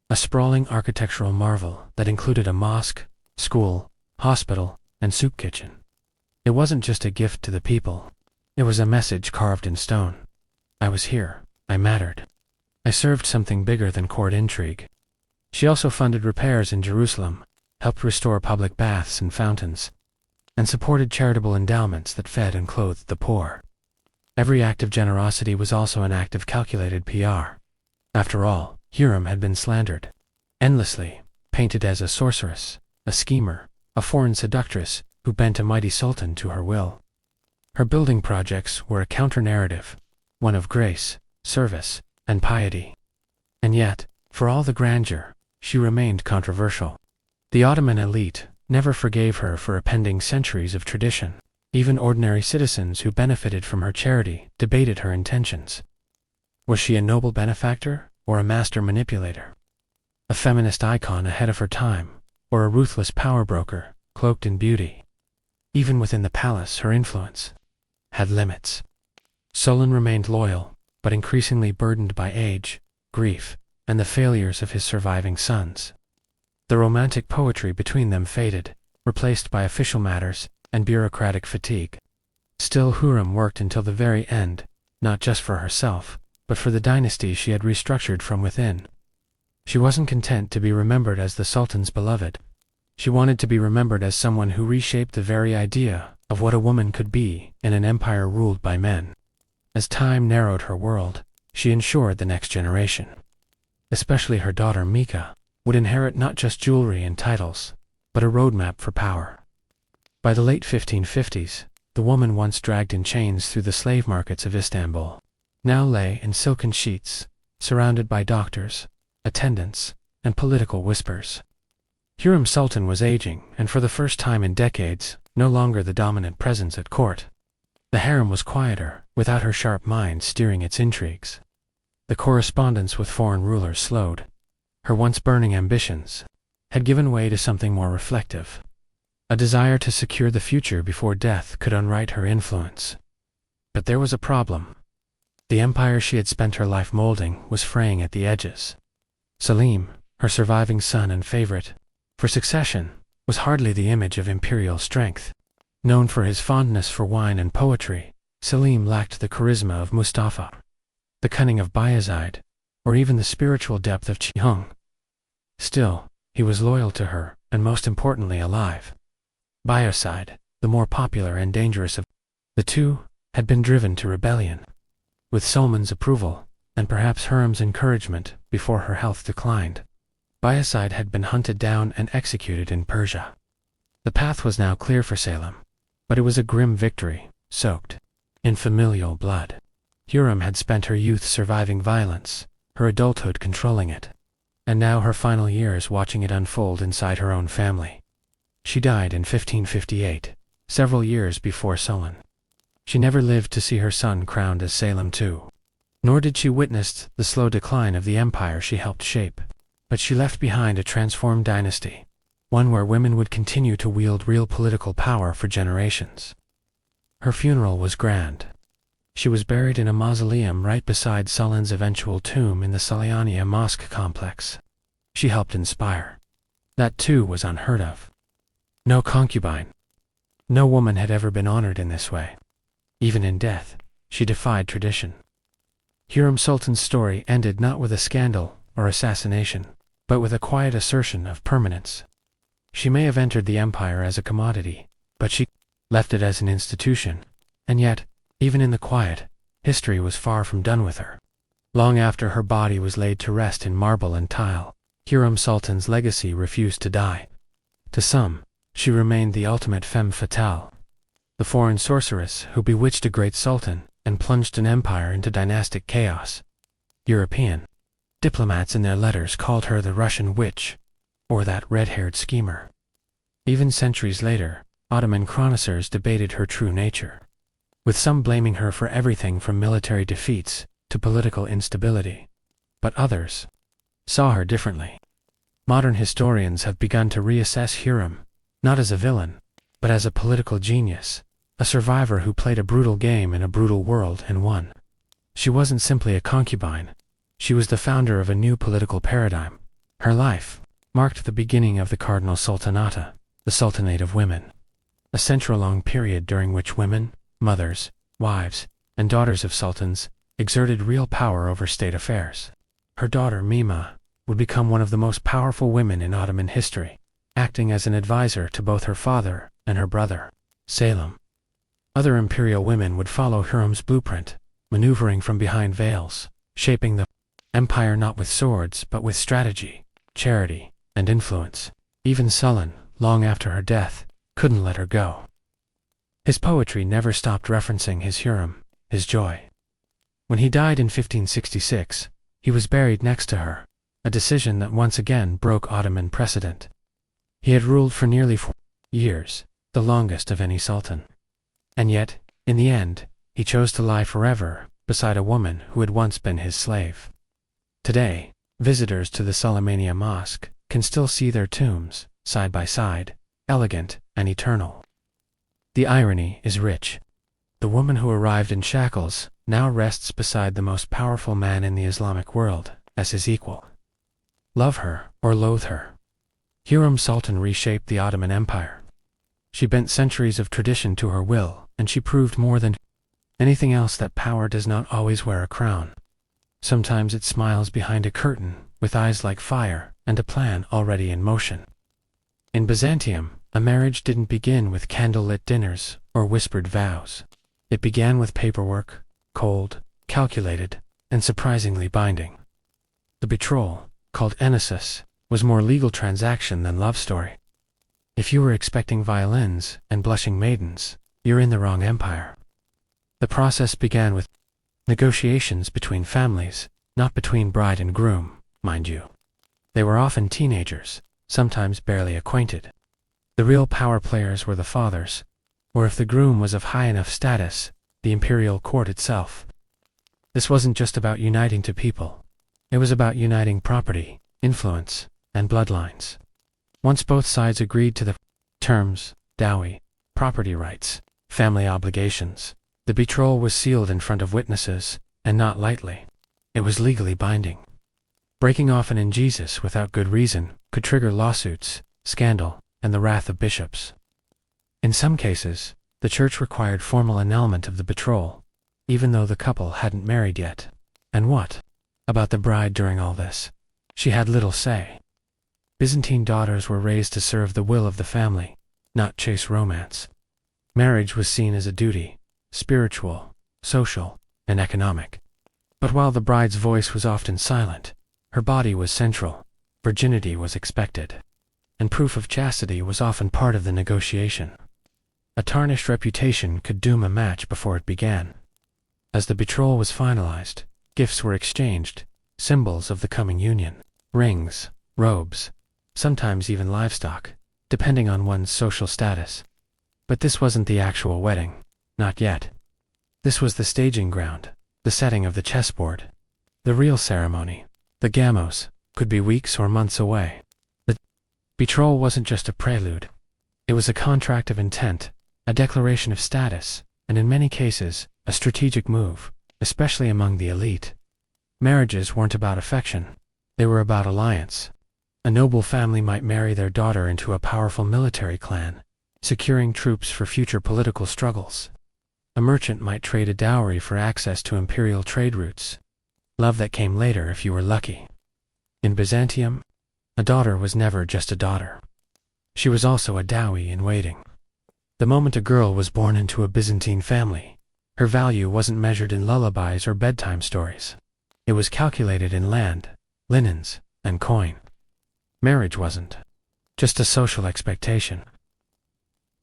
a sprawling architectural marvel that included a mosque, school, hospital, and soup kitchen. It wasn't just a gift to the people, it was a message carved in stone. I was here, I mattered. I served something bigger than court intrigue. She also funded repairs in Jerusalem, helped restore public baths and fountains, and supported charitable endowments that fed and clothed the poor. Every act of generosity was also an act of calculated PR. After all, Hürrem had been slandered endlessly, painted as a sorceress, a schemer, a foreign seductress who bent a mighty sultan to her will. Her building projects were a counter-narrative, one of grace, service, and piety. And yet, for all the grandeur, she remained controversial. The Ottoman elite never forgave her for appending centuries of tradition. Even ordinary citizens who benefited from her charity debated her intentions. Was she a noble benefactor or a master manipulator? A feminist icon ahead of her time, or a ruthless power broker cloaked in beauty? Even within the palace, her influence had limits. Sullen remained loyal, but increasingly burdened by age, grief, and the failures of his surviving sons. The romantic poetry between them faded, replaced by official matters and bureaucratic fatigue. Still, Hürrem worked until the very end, not just for herself, but for the dynasty she had restructured from within. She wasn't content to be remembered as the Sultan's beloved. She wanted to be remembered as someone who reshaped the very idea of what a woman could be in an empire ruled by men. As time narrowed her world, she ensured the next generation, especially her daughter Mika, would inherit not just jewelry and titles, but a roadmap for power. By the late 1550s, the woman once dragged in chains through the slave markets of Istanbul now lay in silken sheets, surrounded by doctors, attendants, and political whispers. Hürrem Sultan was aging, and for the first time in decades, no longer the dominant presence at court. The harem was quieter, without her sharp mind steering its intrigues. The correspondence with foreign rulers slowed. Her once burning ambitions had given way to something more reflective, a desire to secure the future before death could unwrite her influence. But there was a problem. The empire she had spent her life molding was fraying at the edges. Selim, her surviving son and favorite for succession, was hardly the image of imperial strength. Known for his fondness for wine and poetry, Selim lacked the charisma of Mustafa, the cunning of Bayezid, or even the spiritual depth of Qi. Still, he was loyal to her, and most importantly alive. Biocide, the more popular and dangerous of the two, had been driven to rebellion. With Solomn's approval, and perhaps Hiram's encouragement before her health declined, Biocide had been hunted down and executed in Persia. The path was now clear for Salem, but it was a grim victory, soaked in familial blood. Hiram had spent her youth surviving violence, her adulthood controlling it, and now her final years watching it unfold inside her own family. She died in 1558, several years before Solon. She never lived to see her son crowned as Salem II. Nor did she witness the slow decline of the empire she helped shape. But she left behind a transformed dynasty, one where women would continue to wield real political power for generations. Her funeral was grand. She was buried in a mausoleum right beside Solon's eventual tomb in the Salayania Mosque complex. She helped inspire. That too was unheard of. No concubine. No woman had ever been honored in this way. Even in death, she defied tradition. Hiram Sultan's story ended not with a scandal or assassination, but with a quiet assertion of permanence. She may have entered the empire as a commodity, but she left it as an institution, and yet, even in the quiet, history was far from done with her. Long after her body was laid to rest in marble and tile, Hiram Sultan's legacy refused to die. To some, she remained the ultimate femme fatale, the foreign sorceress who bewitched a great sultan and plunged an empire into dynastic chaos. European diplomats in their letters called her the Russian witch, or that red-haired schemer. Even centuries later, Ottoman chroniclers debated her true nature, with some blaming her for everything from military defeats to political instability. But others saw her differently. Modern historians have begun to reassess Hiram, not as a villain, but as a political genius, a survivor who played a brutal game in a brutal world and won. She wasn't simply a concubine. She was the founder of a new political paradigm. Her life marked the beginning of the Cardinal Sultanata, the Sultanate of Women, a century-long period during which women, mothers, wives, and daughters of sultans exerted real power over state affairs. Her daughter Mima would become one of the most powerful women in Ottoman history, acting as an advisor to both her father and her brother, Salem. Other imperial women would follow Hiram's blueprint, maneuvering from behind veils, shaping the empire not with swords but with strategy, charity, and influence. Even Solon, long after her death, couldn't let her go. His poetry never stopped referencing his Hiram, his joy. When he died in 1566, he was buried next to her, a decision that once again broke Ottoman precedent. He had ruled for nearly 4 years, the longest of any sultan. And yet, in the end, he chose to lie forever beside a woman who had once been his slave. Today, visitors to the Salamania Mosque can still see their tombs, side by side, elegant and eternal. The irony is rich. The woman who arrived in shackles now rests beside the most powerful man in the Islamic world as his equal. Love her or loathe her, Hiram Sultan reshaped the Ottoman Empire. She bent centuries of tradition to her will, and she proved more than anything else that power does not always wear a crown. Sometimes it smiles behind a curtain, with eyes like fire, and a plan already in motion. In Byzantium, a marriage didn't begin with candlelit dinners or whispered vows. It began with paperwork, cold, calculated, and surprisingly binding. The betrothal, called enesis, was more legal transaction than love story. If you were expecting violins and blushing maidens, you're in the wrong empire. The process began with negotiations between families, not between bride and groom, mind you. They were often teenagers, sometimes barely acquainted. The real power players were the fathers, or if the groom was of high enough status, the imperial court itself. This wasn't just about uniting two people. It was about uniting property, influence, and bloodlines. Once both sides agreed to the terms, dowry, property rights, family obligations, the betrothal was sealed in front of witnesses, and not lightly. It was legally binding. Breaking off an ingesus without good reason could trigger lawsuits, scandal, and the wrath of bishops. In some cases, the church required formal annulment of the betrothal, even though the couple hadn't married yet. And what About the bride during all this, she had little say. Byzantine daughters were raised to serve the will of the family, not chase romance. Marriage was seen as a duty, spiritual, social, and economic. But while the bride's voice was often silent, her body was central, virginity was expected, and proof of chastity was often part of the negotiation. A tarnished reputation could doom a match before it began. As the betrothal was finalized, gifts were exchanged, symbols of the coming union, rings, robes, sometimes even livestock, depending on one's social status. But this wasn't the actual wedding, not yet. This was the staging ground, the setting of the chessboard. The real ceremony, the gamos, could be weeks or months away. The betrothal wasn't just a prelude. It was a contract of intent, a declaration of status, and in many cases, a strategic move, especially among the elite. Marriages weren't about affection. They were about alliance. A noble family might marry their daughter into a powerful military clan, securing troops for future political struggles. A merchant might trade a dowry for access to imperial trade routes. Love that came later if you were lucky. In Byzantium, a daughter was never just a daughter. She was also a dowry in waiting. The moment a girl was born into a Byzantine family, her value wasn't measured in lullabies or bedtime stories. It was calculated in land, linens, and coin. Marriage wasn't just a social expectation.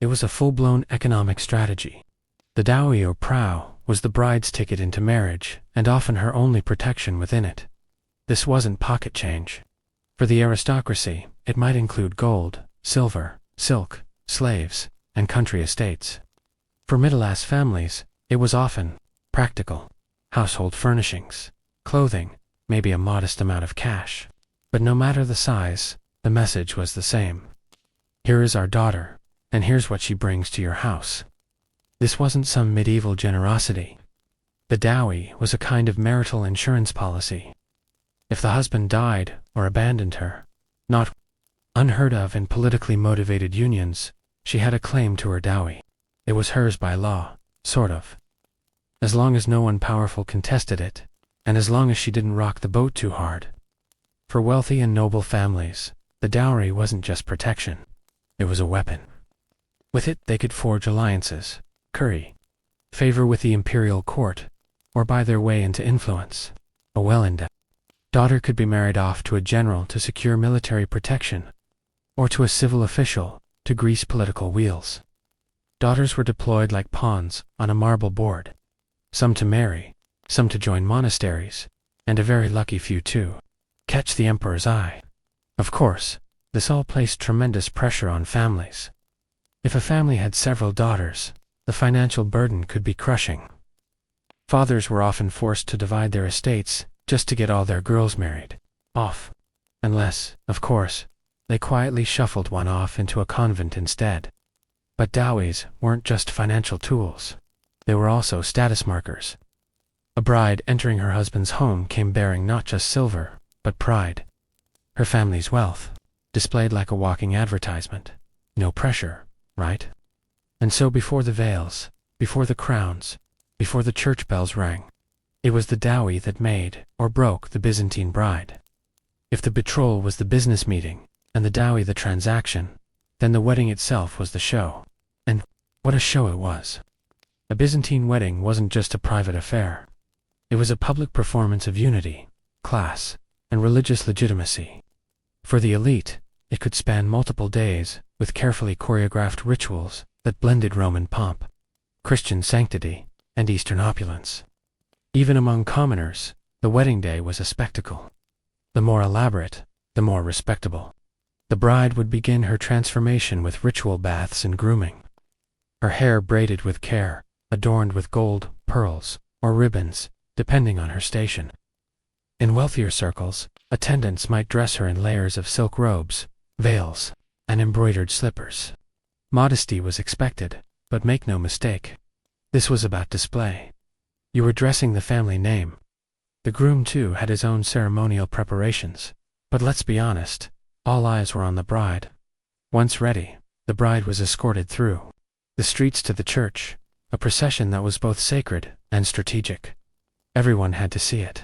It was a full-blown economic strategy. The dowry or prow was the bride's ticket into marriage, and often her only protection within it. This wasn't pocket change. For the aristocracy, it might include gold, silver, silk, slaves, and country estates. For middle-class families, it was often practical, household furnishings, clothing, maybe a modest amount of cash. But no matter the size, the message was the same. Here is our daughter, and here's what she brings to your house. This wasn't some medieval generosity. The dowry was a kind of marital insurance policy. If the husband died or abandoned her, not unheard of in politically motivated unions, she had a claim to her dowry. It was hers by law, sort of. As long as no one powerful contested it, and as long as she didn't rock the boat too hard. For wealthy and noble families, the dowry wasn't just protection. It was a weapon. With it they could forge alliances, curry favor with the imperial court, or buy their way into influence. A well-endowed daughter could be married off to a general to secure military protection, or to a civil official to grease political wheels. Daughters were deployed like pawns on a marble board, some to marry, some to join monasteries, and a very lucky few to catch the emperor's eye. Of course, this all placed tremendous pressure on families. If a family had several daughters, the financial burden could be crushing. Fathers were often forced to divide their estates just to get all their girls married off, unless, of course, they quietly shuffled one off into a convent instead. But dowries weren't just financial tools. They were also status markers. A bride entering her husband's home came bearing not just silver, but pride. Her family's wealth, displayed like a walking advertisement. No pressure, right? And so before the veils, before the crowns, before the church bells rang, it was the dowry that made or broke the Byzantine bride. If the betrothal was the business meeting, and the dowry the transaction, then the wedding itself was the show. And what a show it was. A Byzantine wedding wasn't just a private affair. It was a public performance of unity, class, and religious legitimacy. For the elite, it could span multiple days, with carefully choreographed rituals that blended Roman pomp, Christian sanctity, and Eastern opulence. Even among commoners, the wedding day was a spectacle. The more elaborate, the more respectable. The bride would begin her transformation with ritual baths and grooming. Her hair braided with care, adorned with gold, pearls, or ribbons, depending on her station. In wealthier circles, attendants might dress her in layers of silk robes, veils, and embroidered slippers. Modesty was expected, but make no mistake, this was about display. You were dressing the family name. The groom, too, had his own ceremonial preparations. But let's be honest, all eyes were on the bride. Once ready, the bride was escorted through the streets to the church, a procession that was both sacred and strategic. Everyone had to see it.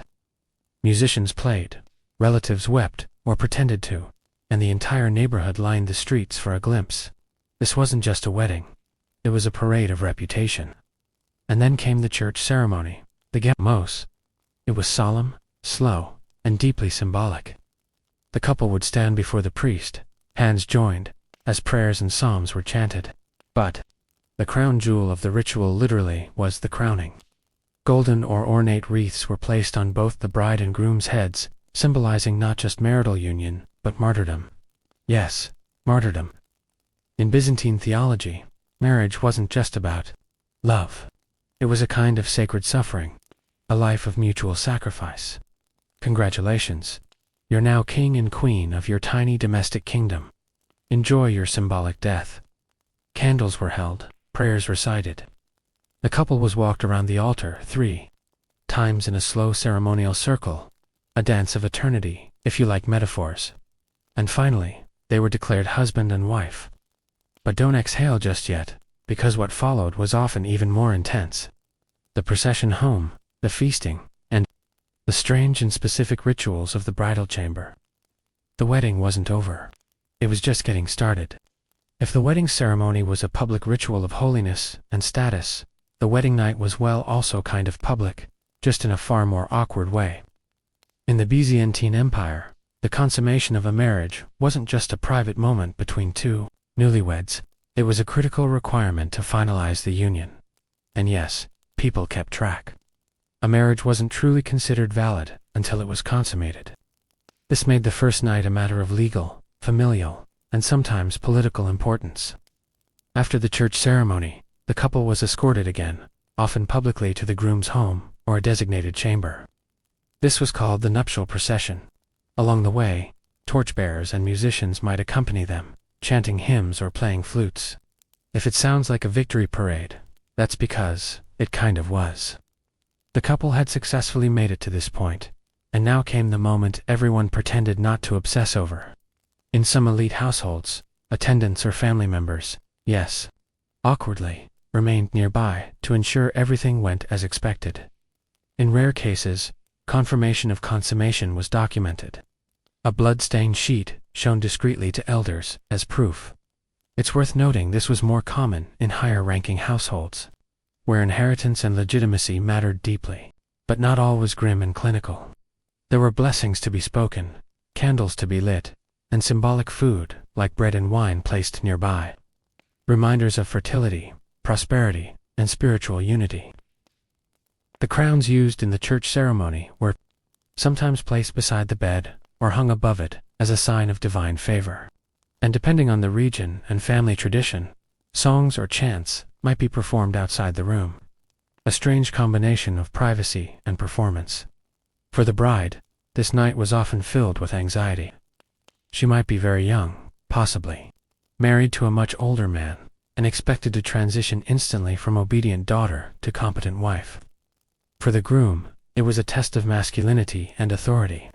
Musicians played, relatives wept, or pretended to, and the entire neighborhood lined the streets for a glimpse. This wasn't just a wedding. It was a parade of reputation. And then came the church ceremony, the gamos. It was solemn, slow, and deeply symbolic. The couple would stand before the priest, hands joined, as prayers and psalms were chanted. But the crown jewel of the ritual literally was the crowning. Golden or ornate wreaths were placed on both the bride and groom's heads, symbolizing not just marital union, but martyrdom. Yes, martyrdom. In Byzantine theology, marriage wasn't just about love. It was a kind of sacred suffering, a life of mutual sacrifice. Congratulations. You're now king and queen of your tiny domestic kingdom. Enjoy your symbolic death. Candles were held, prayers recited. The couple was walked around the altar 3 times in a slow ceremonial circle, a dance of eternity, if you like metaphors. And finally, they were declared husband and wife. But don't exhale just yet, because what followed was often even more intense. The procession home, the feasting, and the strange and specific rituals of the bridal chamber. The wedding wasn't over. It was just getting started. If the wedding ceremony was a public ritual of holiness and status, the wedding night was also kind of public, just in a far more awkward way. In the Byzantine Empire, the consummation of a marriage wasn't just a private moment between two newlyweds. It was a critical requirement to finalize the union. And yes, people kept track. A marriage wasn't truly considered valid until it was consummated. This made the first night a matter of legal, familial, and sometimes political importance. After the church ceremony, the couple was escorted again, often publicly to the groom's home or a designated chamber. This was called the nuptial procession. Along the way, torchbearers and musicians might accompany them, chanting hymns or playing flutes. If it sounds like a victory parade, that's because it kind of was. The couple had successfully made it to this point, and now came the moment everyone pretended not to obsess over. In some elite households, attendants or family members, yes, awkwardly, remained nearby to ensure everything went as expected. In rare cases, confirmation of consummation was documented. A blood-stained sheet shown discreetly to elders as proof. It's worth noting this was more common in higher-ranking households, where inheritance and legitimacy mattered deeply. But not all was grim and clinical. There were blessings to be spoken, candles to be lit, and symbolic food, like bread and wine, placed nearby. Reminders of fertility, prosperity, and spiritual unity. The crowns used in the church ceremony were sometimes placed beside the bed or hung above it as a sign of divine favor. And depending on the region and family tradition, songs or chants might be performed outside the room. A strange combination of privacy and performance. For the bride, this night was often filled with anxiety. She might be very young, possibly married to a much older man, and expected to transition instantly from obedient daughter to competent wife. For the groom, it was a test of masculinity and authority.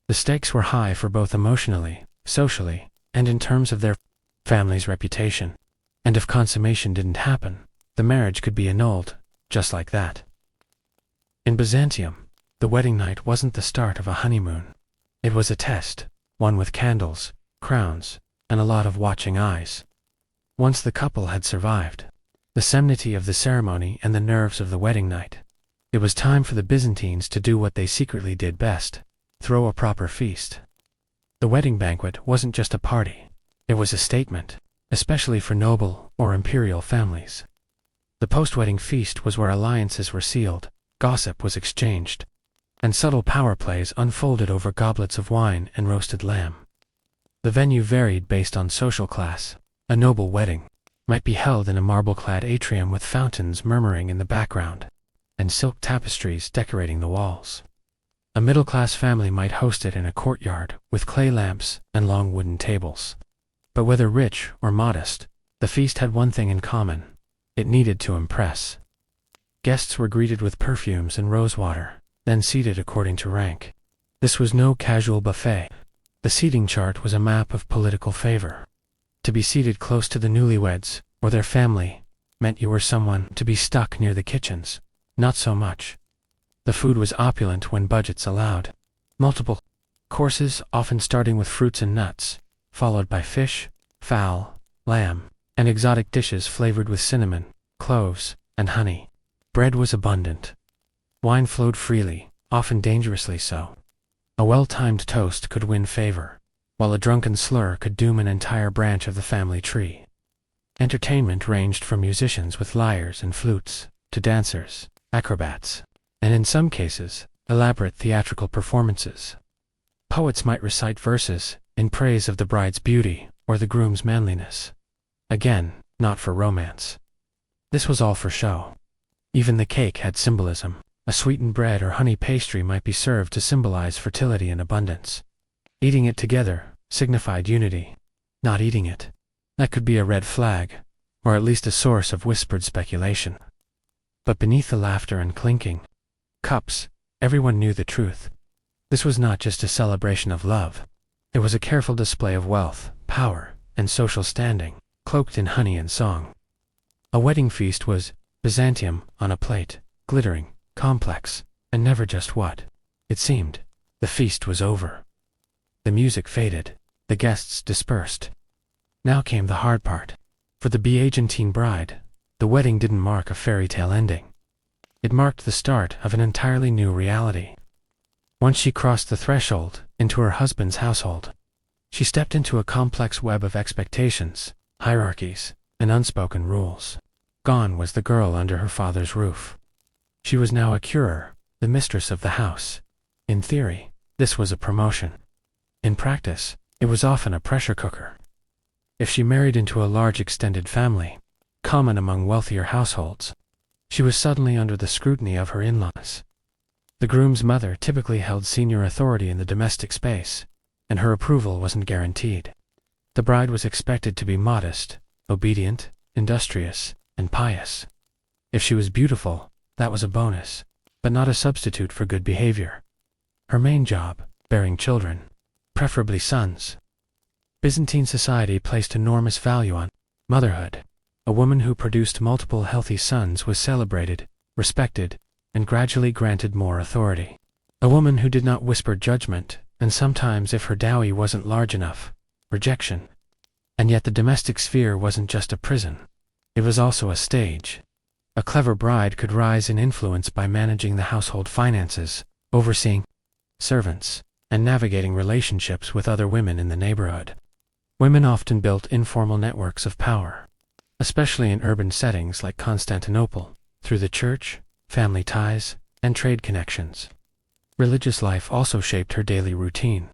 The stakes were high for both emotionally, socially, and in terms of their family's reputation. And if consummation didn't happen, the marriage could be annulled, just like that. In Byzantium, the wedding night wasn't the start of a honeymoon. It was a test, one with candles, crowns, and a lot of watching eyes. Once the couple had survived the solemnity of the ceremony and the nerves of the wedding night, it was time for the Byzantines to do what they secretly did best: throw a proper feast. The wedding banquet wasn't just a party. It was a statement, especially for noble or imperial families. The post-wedding feast was where alliances were sealed, gossip was exchanged, and subtle power plays unfolded over goblets of wine and roasted lamb. The venue varied based on social class. A noble wedding might be held in a marble-clad atrium with fountains murmuring in the background, and silk tapestries decorating the walls. A middle-class family might host it in a courtyard with clay lamps and long wooden tables. But whether rich or modest, the feast had one thing in common: it needed to impress. Guests were greeted with perfumes and rosewater, then seated according to rank. This was no casual buffet. The seating chart was a map of political favor. To be seated close to the newlyweds, or their family, meant you were someone to be stuck near the kitchens. Not so much. The food was opulent when budgets allowed, Multiple courses, often starting with fruits and nuts, followed by fish, fowl, lamb, and exotic dishes flavored with cinnamon, cloves, and honey. Bread was abundant. Wine flowed freely, often dangerously so. A well-timed toast could win favor, while a drunken slur could doom an entire branch of the family tree. Entertainment ranged from musicians with lyres and flutes, to dancers, acrobats, and in some cases, elaborate theatrical performances. Poets might recite verses in praise of the bride's beauty or the groom's manliness. Again, not for romance. This was all for show. Even the cake had symbolism. A sweetened bread or honey pastry might be served to symbolize fertility and abundance. Eating it together signified unity. Not eating it, that could be a red flag, or at least a source of whispered speculation. But beneath the laughter and clinking cups, everyone knew the truth. This was not just a celebration of love. It was a careful display of wealth, power, and social standing, cloaked in honey and song. A wedding feast was Byzantium on a plate, glittering, complex, and never just what it seemed. The feast was over. The music faded. The guests dispersed. Now came the hard part. For the Byzantine bride, the wedding didn't mark a fairy tale ending. It marked the start of an entirely new reality. Once she crossed the threshold into her husband's household, she stepped into a complex web of expectations, hierarchies, and unspoken rules. Gone was the girl under her father's roof. She was now a curer, the mistress of the house. In theory, this was a promotion. In practice, it was often a pressure cooker. If she married into a large extended family, common among wealthier households, she was suddenly under the scrutiny of her in-laws. The groom's mother typically held senior authority in the domestic space, and her approval wasn't guaranteed. The bride was expected to be modest, obedient, industrious, and pious. If she was beautiful, that was a bonus, but not a substitute for good behavior. Her main job, bearing children, preferably sons. Byzantine society placed enormous value on motherhood. A woman who produced multiple healthy sons was celebrated, respected, and gradually granted more authority. A woman who did not whisper judgment, and sometimes, if her dowry wasn't large enough, rejection. And yet the domestic sphere wasn't just a prison. It was also a stage. A clever bride could rise in influence by managing the household finances, overseeing servants, and navigating relationships with other women in the neighborhood. Women often built informal networks of power, especially in urban settings like Constantinople, through the church, family ties, and trade connections. Religious life also shaped her daily routine.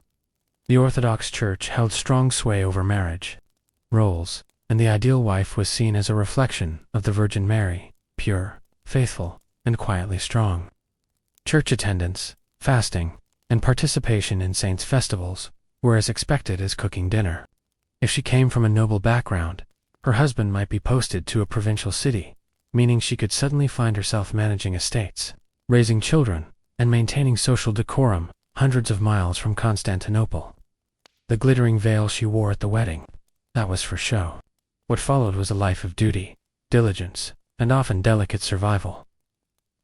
The Orthodox Church held strong sway over marriage, roles, and the ideal wife was seen as a reflection of the Virgin Mary, pure, faithful, and quietly strong. Church attendance, fasting, and participation in saints' festivals were as expected as cooking dinner. If she came from a noble background, her husband might be posted to a provincial city, meaning she could suddenly find herself managing estates, raising children, and maintaining social decorum hundreds of miles from Constantinople. The glittering veil she wore at the wedding, that was for show. What followed was a life of duty, diligence, and often delicate survival.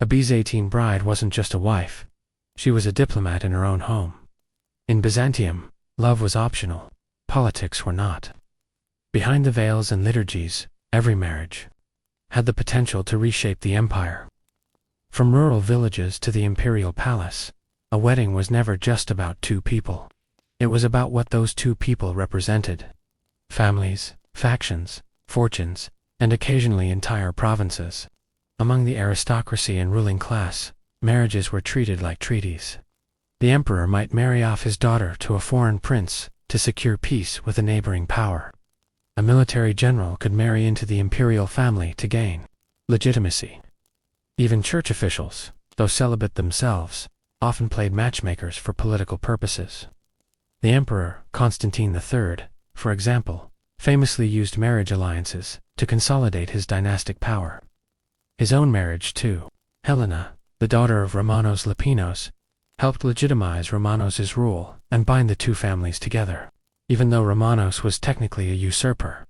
A Byzantine bride wasn't just a wife. She was a diplomat in her own home. In Byzantium, love was optional. Politics were not. Behind the veils and liturgies, every marriage had the potential to reshape the empire. From rural villages to the imperial palace, a wedding was never just about two people. It was about what those two people represented. Families, factions, fortunes, and occasionally entire provinces. Among the aristocracy and ruling class, marriages were treated like treaties. The emperor might marry off his daughter to a foreign prince to secure peace with a neighboring power. A military general could marry into the imperial family to gain legitimacy. Even church officials, though celibate themselves, often played matchmakers for political purposes. The emperor, Constantine III, for example, famously used marriage alliances to consolidate his dynastic power. His own marriage, too, Helena, the daughter of Romanos Lipinos, helped legitimize Romanos' rule and bind the two families together. Even though Romanos was technically a usurper,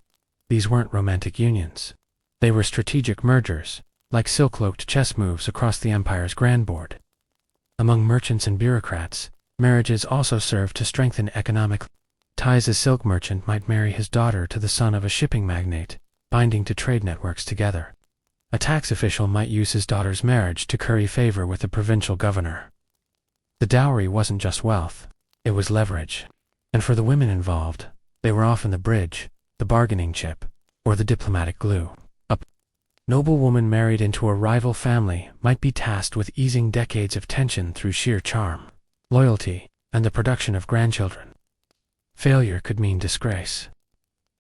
these weren't romantic unions. They were strategic mergers, like silk-cloaked chess moves across the empire's grand board. Among merchants and bureaucrats, Marriages also served to strengthen economic ties. A silk merchant might marry his daughter to the son of a shipping magnate, binding to trade networks together. A tax official might use his daughter's marriage to curry favor with the provincial governor. The dowry wasn't just wealth, it was leverage. And for the women involved, they were often the bridge, the bargaining chip, or the diplomatic glue. A noblewoman married into a rival family might be tasked with easing decades of tension through sheer charm, loyalty, and the production of grandchildren. Failure could mean disgrace.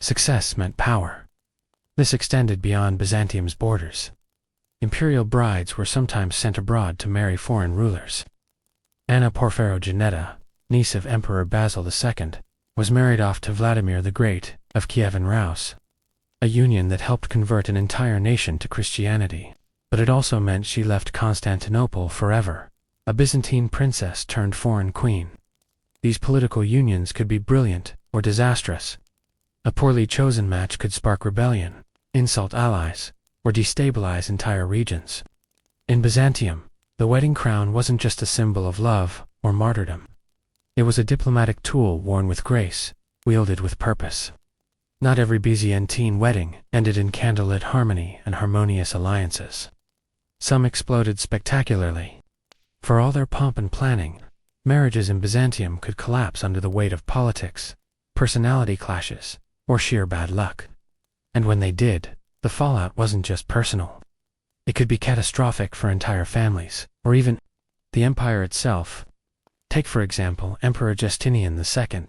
Success meant power. This extended beyond Byzantium's borders. Imperial brides were sometimes sent abroad to marry foreign rulers. Anna Porphyrogeneta, niece of Emperor Basil II, was married off to Vladimir the Great of Kievan Rus, a union that helped convert an entire nation to Christianity. But it also meant she left Constantinople forever, a Byzantine princess turned foreign queen. These political unions could be brilliant or disastrous. A poorly chosen match could spark rebellion, insult allies, or destabilize entire regions. In Byzantium, the wedding crown wasn't just a symbol of love or martyrdom. It was a diplomatic tool worn with grace, wielded with purpose. Not every Byzantine wedding ended in candlelit harmony and harmonious alliances. Some exploded spectacularly. For all their pomp and planning, marriages in Byzantium could collapse under the weight of politics, personality clashes, or sheer bad luck. And when they did, the fallout wasn't just personal. It could be catastrophic for entire families, or even the empire itself. Take for example Emperor Justinian II.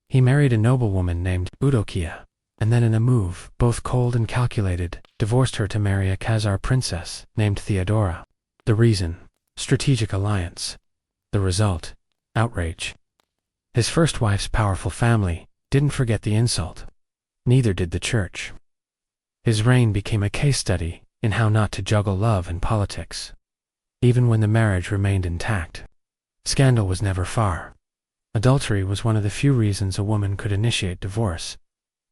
He married a noblewoman named Eudokia, and then in a move, both cold and calculated, divorced her to marry a Khazar princess named Theodora. The reason? Strategic alliance. The result? Outrage. His first wife's powerful family didn't forget the insult. Neither did the church. His reign became a case study in how not to juggle love and politics, even when the marriage remained intact. Scandal was never far. Adultery was one of the few reasons a woman could initiate divorce,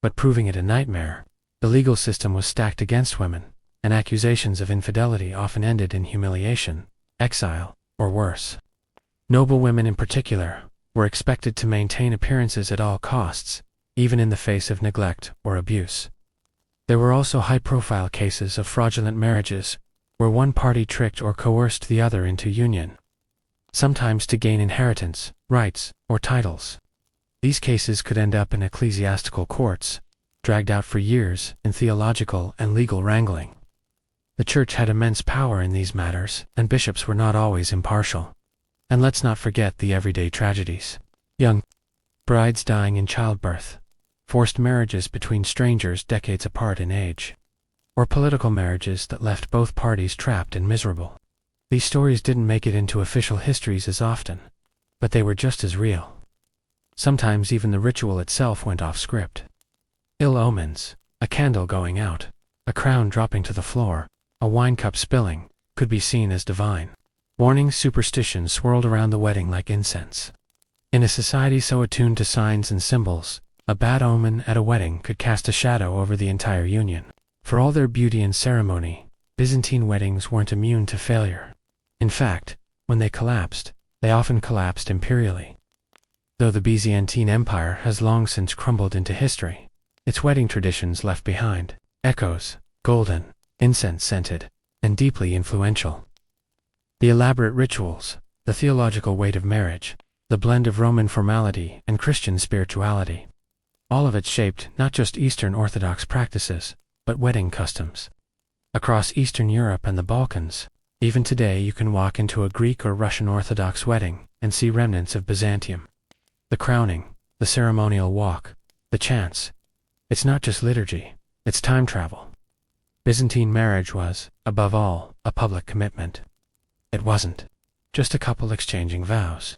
but proving it a nightmare. The legal system was stacked against women, and accusations of infidelity often ended in humiliation, exile, or worse. Noble women in particular were expected to maintain appearances at all costs, even in the face of neglect or abuse. There were also high-profile cases of fraudulent marriages, where one party tricked or coerced the other into union, sometimes to gain inheritance, rights, or titles. These cases could end up in ecclesiastical courts, dragged out for years in theological and legal wrangling. The church had immense power in these matters, and bishops were not always impartial. And let's not forget the everyday tragedies. Young brides dying in childbirth, forced marriages between strangers decades apart in age, or political marriages that left both parties trapped and miserable. These stories didn't make it into official histories as often, but they were just as real. Sometimes even the ritual itself went off script. Ill omens, a candle going out, a crown dropping to the floor, a wine cup spilling, could be seen as divine. Warning superstitions swirled around the wedding like incense. In a society so attuned to signs and symbols, a bad omen at a wedding could cast a shadow over the entire union. For all their beauty and ceremony, Byzantine weddings weren't immune to failure. In fact, when they collapsed, they often collapsed imperially. Though the Byzantine Empire has long since crumbled into history, its wedding traditions left behind echoes, golden, incense-scented, and deeply influential. The elaborate rituals, the theological weight of marriage, the blend of Roman formality and Christian spirituality. All of it shaped not just Eastern Orthodox practices, but wedding customs. Across Eastern Europe and the Balkans, even today you can walk into a Greek or Russian Orthodox wedding and see remnants of Byzantium. The crowning, the ceremonial walk, the chants. It's not just liturgy, it's time travel. Byzantine marriage was, above all, a public commitment. It wasn't just a couple exchanging vows.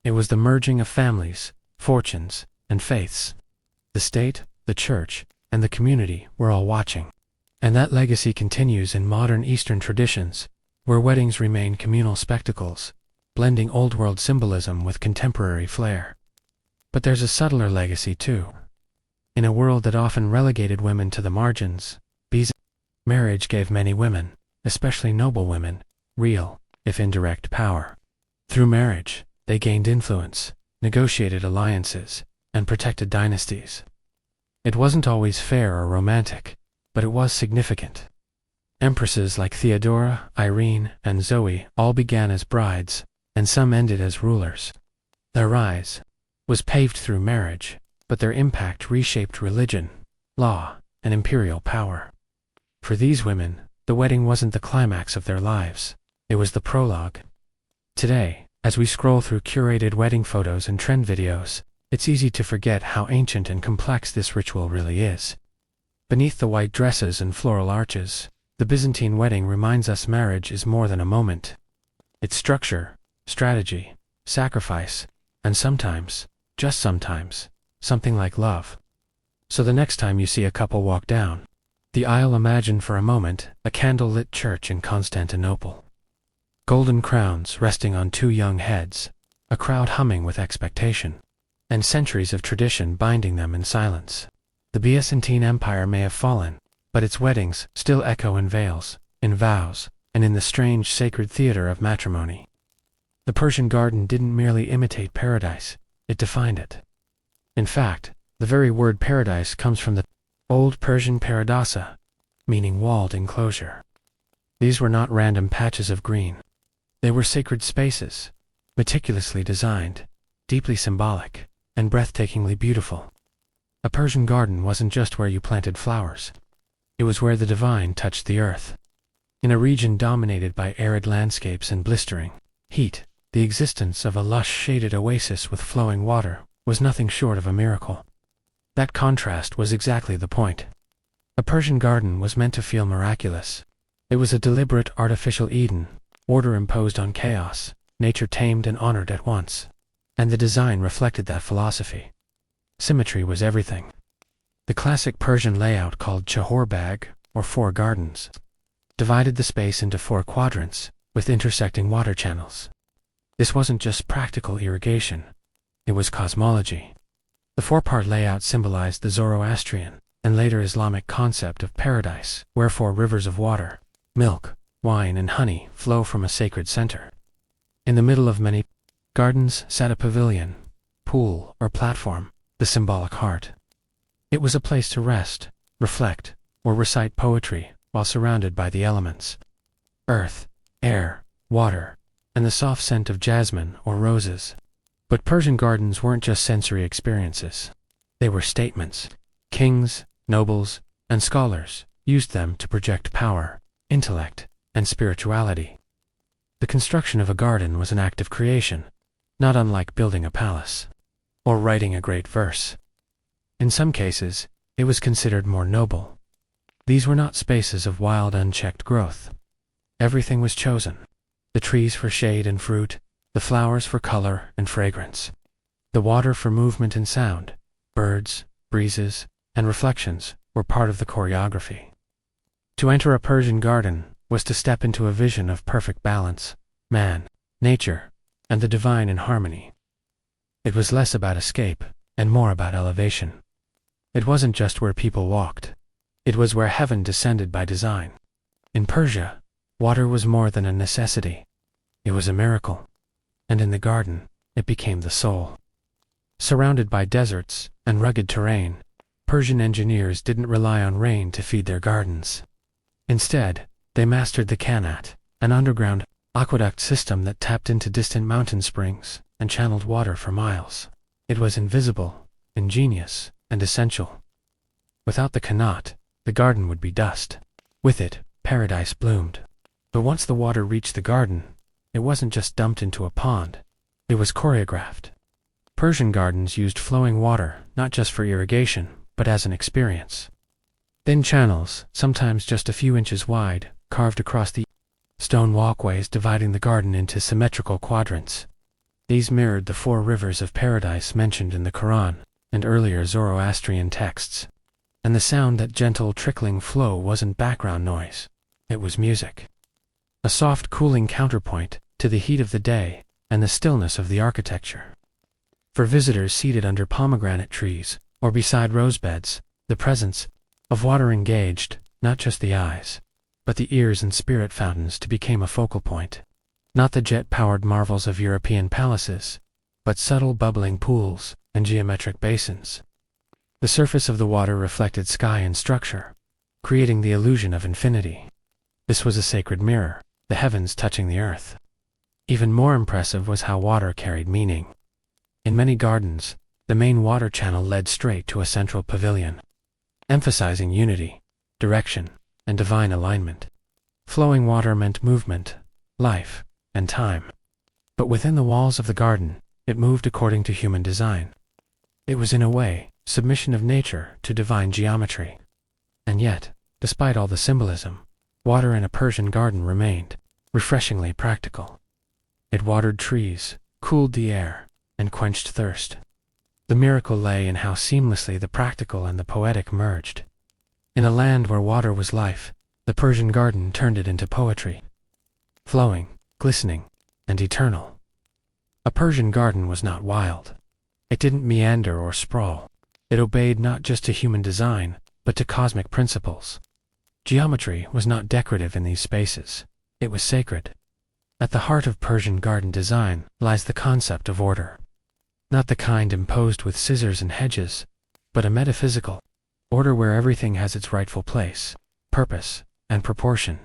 It was the merging of families, fortunes, and faiths. The state, the church, and the community were all watching. And that legacy continues in modern Eastern traditions, where weddings remain communal spectacles, blending old-world symbolism with contemporary flair. But there's a subtler legacy too. In a world that often relegated women to the margins, marriage gave many women, especially noble women, real, if indirect power. Through marriage, They gained influence, negotiated alliances, and protected dynasties. It wasn't always fair or romantic, but it was significant. Empresses like Theodora, Irene, and Zoe all began as brides, and some ended as rulers. Their rise was paved through marriage, but their impact reshaped religion, law, and imperial power. For these women, the wedding wasn't the climax of their lives, it was the prologue. Today, as we scroll through curated wedding photos and trend videos, it's easy to forget how ancient and complex this ritual really is. Beneath the white dresses and floral arches, the Byzantine wedding reminds us marriage is more than a moment. It's structure, strategy, sacrifice, and sometimes, just sometimes, something like love. So the next time you see a couple walk down the aisle, imagine for a moment a candle-lit church in Constantinople. Golden crowns resting on two young heads, a crowd humming with expectation, and centuries of tradition binding them in silence. The Byzantine Empire may have fallen, but its weddings still echo in veils, in vows, and in the strange sacred theater of matrimony. The Persian garden didn't merely imitate paradise, it defined it. In fact, the very word paradise comes from the Old Persian paradasa, meaning walled enclosure. These were not random patches of green. They were sacred spaces, meticulously designed, deeply symbolic, and breathtakingly beautiful. A Persian garden wasn't just where you planted flowers. It was where the divine touched the earth. In a region dominated by arid landscapes and blistering heat, the existence of a lush shaded oasis with flowing water was nothing short of a miracle. That contrast was exactly the point. A Persian garden was meant to feel miraculous. It was a deliberate artificial Eden, order imposed on chaos, nature tamed and honored at once. And the design reflected that philosophy. Symmetry was everything. The classic Persian layout called Chahorbag, or four gardens, divided the space into four quadrants, with intersecting water channels. This wasn't just practical irrigation, it was cosmology. The four-part layout symbolized the Zoroastrian and later Islamic concept of paradise, where four rivers of water, milk, wine, and honey flow from a sacred center. In the middle of many gardens sat a pavilion, pool, or platform, the symbolic heart. It was a place to rest, reflect, or recite poetry while surrounded by the elements: earth, air, water, and the soft scent of jasmine or roses. But Persian gardens weren't just sensory experiences. They were statements. Kings, nobles, and scholars used them to project power, intellect, and spirituality. The construction of a garden was an act of creation, not unlike building a palace or writing a great verse. In some cases, it was considered more noble. These were not spaces of wild, unchecked growth. Everything was chosen: the trees for shade and fruit, the flowers for color and fragrance, the water for movement and sound. Birds, breezes, and reflections were part of the choreography. To enter a Persian garden was to step into a vision of perfect balance: man, nature, and the divine in harmony. It was less about escape and more about elevation. It wasn't just where people walked. It was where heaven descended by design. In Persia, water was more than a necessity. It was a miracle. And in the garden, it became the soul. Surrounded by deserts and rugged terrain, Persian engineers didn't rely on rain to feed their gardens. Instead, they mastered the qanat, an underground aqueduct system that tapped into distant mountain springs and channeled water for miles. It was invisible, ingenious, and essential. Without the qanat, the garden would be dust. With it, paradise bloomed. But once the water reached the garden, it wasn't just dumped into a pond. It was choreographed. Persian gardens used flowing water not just for irrigation, but as an experience. Thin channels, sometimes just a few inches wide, carved across the stone walkways dividing the garden into symmetrical quadrants. These mirrored the four rivers of paradise mentioned in the Quran and earlier Zoroastrian texts. And the sound, that gentle trickling flow, wasn't background noise. It was music. A soft, cooling counterpoint to the heat of the day and the stillness of the architecture. For visitors seated under pomegranate trees or beside rose beds, the presence of water engaged not just the eyes, but the ears and spirit fountains to become a focal point. Not the jet-powered marvels of European palaces, but subtle bubbling pools and geometric basins. The surface of the water reflected sky and structure, creating the illusion of infinity. This was a sacred mirror, the heavens touching the earth. Even more impressive was how water carried meaning. In many gardens, the main water channel led straight to a central pavilion, emphasizing unity, direction, and divine alignment. Flowing water meant movement, life, and time. But within the walls of the garden, it moved according to human design. It was in a way, submission of nature to divine geometry. And yet, despite all the symbolism, water in a Persian garden remained refreshingly practical. It watered trees, cooled the air, and quenched thirst. The miracle lay in how seamlessly the practical and the poetic merged. In a land where water was life, the Persian garden turned it into poetry. Flowing, glistening, and eternal. A Persian garden was not wild. It didn't meander or sprawl. It obeyed not just to human design, but to cosmic principles. Geometry was not decorative in these spaces. It was sacred. At the heart of Persian garden design lies the concept of order. Not the kind imposed with scissors and hedges, but a metaphysical order where everything has its rightful place, purpose, and proportion.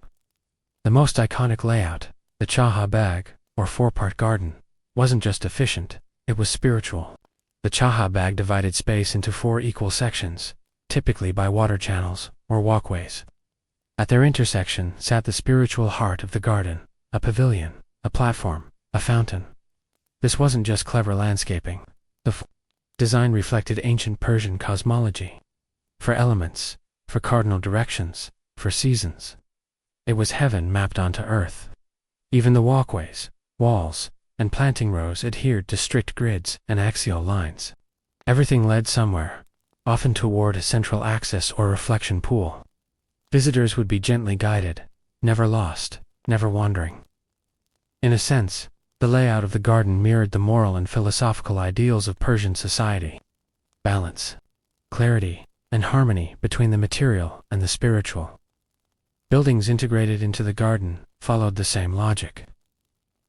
The most iconic layout, the Chaha Bagh, or four-part garden, wasn't just efficient, it was spiritual. The Chaha Bagh divided space into 4 equal sections, typically by water channels or walkways. At their intersection sat the spiritual heart of the garden, a pavilion, a platform, a fountain. This wasn't just clever landscaping. The design reflected ancient Persian cosmology. For elements, for cardinal directions, for seasons. It was heaven mapped onto earth. Even the walkways, walls, and planting rows adhered to strict grids and axial lines. Everything led somewhere, often toward a central axis or reflection pool. Visitors would be gently guided, never lost, never wandering. In a sense, the layout of the garden mirrored the moral and philosophical ideals of Persian society. Balance, clarity, and harmony between the material and the spiritual. Buildings integrated into the garden followed the same logic.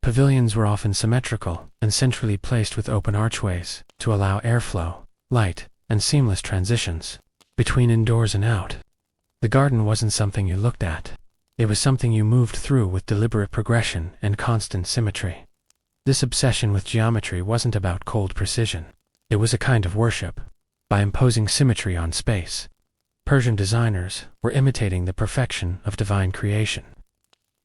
Pavilions were often symmetrical and centrally placed with open archways to allow airflow, light, and seamless transitions between indoors and out. The garden wasn't something you looked at. It was something you moved through with deliberate progression and constant symmetry. This obsession with geometry wasn't about cold precision. It was a kind of worship. By imposing symmetry on space, Persian designers were imitating the perfection of divine creation.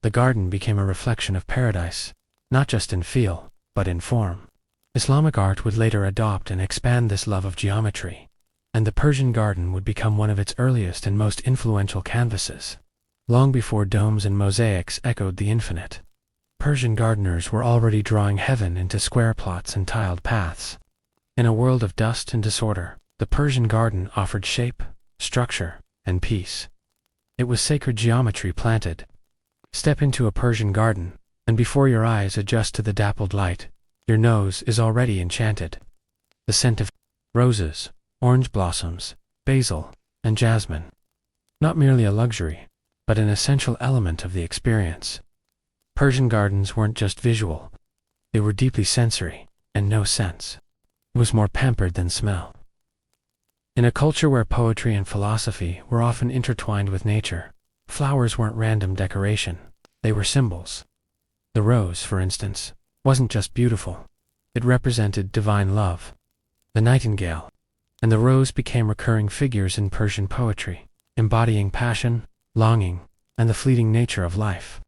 The garden became a reflection of paradise, not just in feel, but in form. Islamic art would later adopt and expand this love of geometry, and the Persian garden would become one of its earliest and most influential canvases. Long before domes and mosaics echoed the infinite, Persian gardeners were already drawing heaven into square plots and tiled paths. In a world of dust and disorder, the Persian garden offered shape, structure, and peace. It was sacred geometry planted. Step into a Persian garden, and before your eyes adjust to the dappled light, your nose is already enchanted. The scent of roses, orange blossoms, basil, and jasmine. Not merely a luxury, but an essential element of the experience. Persian gardens weren't just visual. They were deeply sensory, and no sense. It was more pampered than smell. In a culture where poetry and philosophy were often intertwined with nature, flowers weren't random decoration, they were symbols. The rose, for instance, wasn't just beautiful, it represented divine love. The nightingale and the rose became recurring figures in Persian poetry, embodying passion, longing, and the fleeting nature of life.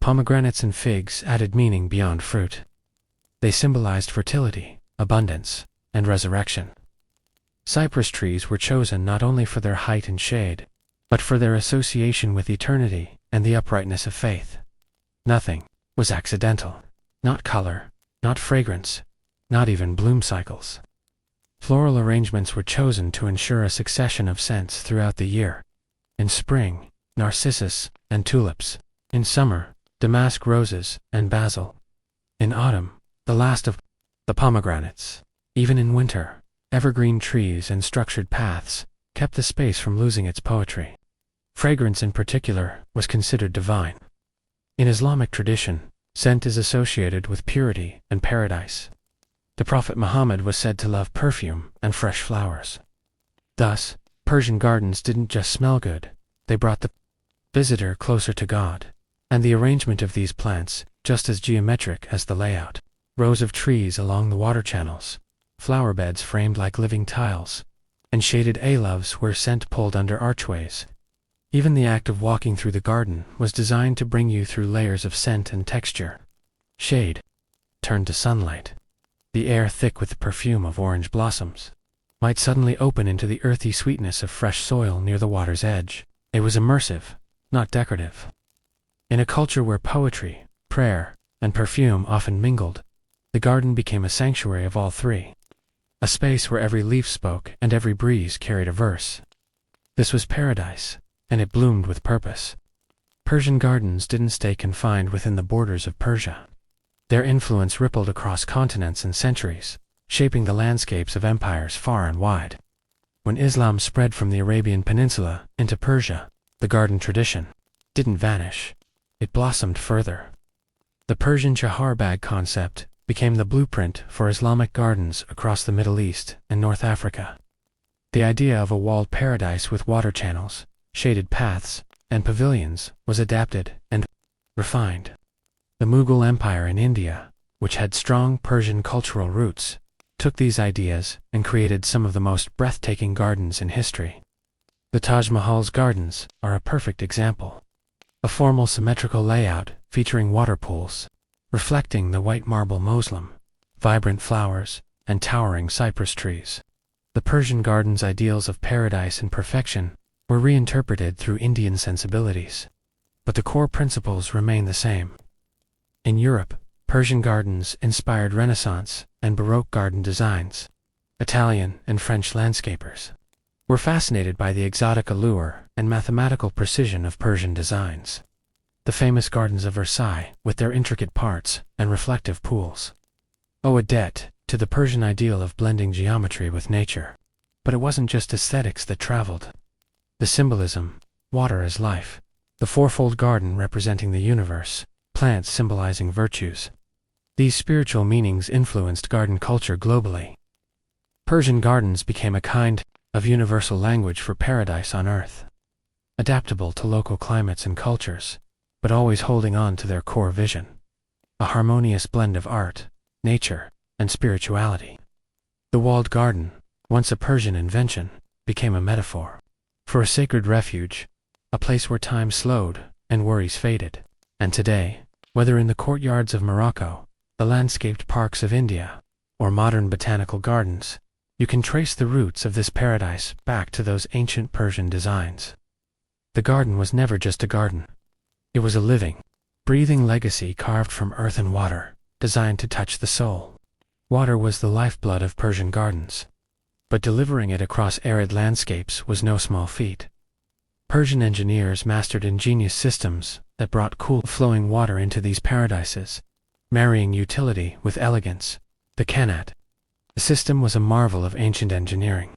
Pomegranates and figs added meaning beyond fruit. They symbolized fertility, abundance, and resurrection. Cypress trees were chosen not only for their height and shade, but for their association with eternity and the uprightness of faith. Nothing was accidental. Not color, not fragrance, not even bloom cycles. Floral arrangements were chosen to ensure a succession of scents throughout the year. In spring, narcissus and tulips. In summer, damask roses and basil. In autumn, the last of the pomegranates. Even in winter, evergreen trees and structured paths kept the space from losing its poetry. Fragrance in particular was considered divine. In Islamic tradition, Scent is associated with purity and paradise. The Prophet Muhammad was said to love perfume and fresh flowers. Thus, Persian gardens didn't just smell good, they brought the visitor closer to God. And the arrangement of these plants, just as geometric as the layout. Rows of trees along the water channels, flower beds framed like living tiles, and shaded aloves where scent pulled under archways. Even the act of walking through the garden was designed to bring you through layers of scent and texture. Shade turned to sunlight. The air thick with the perfume of orange blossoms might suddenly open into the earthy sweetness of fresh soil near the water's edge. It was immersive, not decorative. In a culture where poetry, prayer, and perfume often mingled, the garden became a sanctuary of all three. A space where every leaf spoke and every breeze carried a verse. This was paradise, and it bloomed with purpose. Persian gardens didn't stay confined within the borders of Persia. Their influence rippled across continents and centuries, shaping the landscapes of empires far and wide. When Islam spread from the Arabian Peninsula into Persia, the garden tradition didn't vanish. It blossomed further. The Persian chaharbag concept became the blueprint for Islamic gardens across the Middle East and North Africa. The idea of a walled paradise with water channels, shaded paths, and pavilions was adapted and refined. The Mughal Empire in India, which had strong Persian cultural roots, took these ideas and created some of the most breathtaking gardens in history. The Taj Mahal's gardens are a perfect example. A formal symmetrical layout featuring water pools, reflecting the white marble mausoleum, vibrant flowers, and towering cypress trees. The Persian garden's ideals of paradise and perfection were reinterpreted through Indian sensibilities, but the core principles remain the same. In Europe, Persian gardens inspired Renaissance and Baroque garden designs. Italian and French landscapers were fascinated by the exotic allure and mathematical precision of Persian designs. The famous gardens of Versailles, with their intricate parts and reflective pools, owe a debt to the Persian ideal of blending geometry with nature. But it wasn't just aesthetics that traveled. The symbolism, water as life, the fourfold garden representing the universe, plants symbolizing virtues. These spiritual meanings influenced garden culture globally. Persian gardens became a kind of universal language for paradise on earth, adaptable to local climates and cultures, but always holding on to their core vision. A harmonious blend of art, nature, and spirituality. The walled garden, once a Persian invention, became a metaphor for a sacred refuge, a place where time slowed and worries faded. And today, whether in the courtyards of Morocco, the landscaped parks of India, or modern botanical gardens, you can trace the roots of this paradise back to those ancient Persian designs. The garden was never just a garden. It was a living, breathing legacy carved from earth and water, designed to touch the soul. Water was the lifeblood of Persian gardens, but delivering it across arid landscapes was no small feat. Persian engineers mastered ingenious systems that brought cool, flowing water into these paradises, marrying utility with elegance. The Qanat. The system was a marvel of ancient engineering,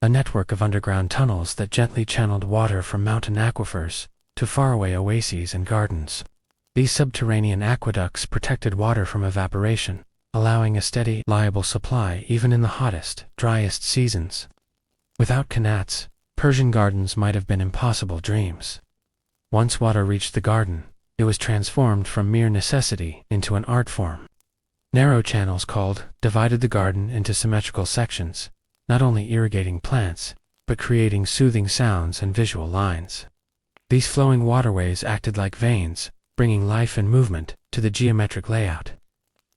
a network of underground tunnels that gently channeled water from mountain aquifers to faraway oases and gardens. These subterranean aqueducts protected water from evaporation, allowing a steady, reliable supply even in the hottest, driest seasons. Without qanats, Persian gardens might have been impossible dreams. Once water reached the garden, it was transformed from mere necessity into an art form. Narrow channels divided the garden into symmetrical sections, not only irrigating plants, but creating soothing sounds and visual lines. These flowing waterways acted like veins, bringing life and movement to the geometric layout.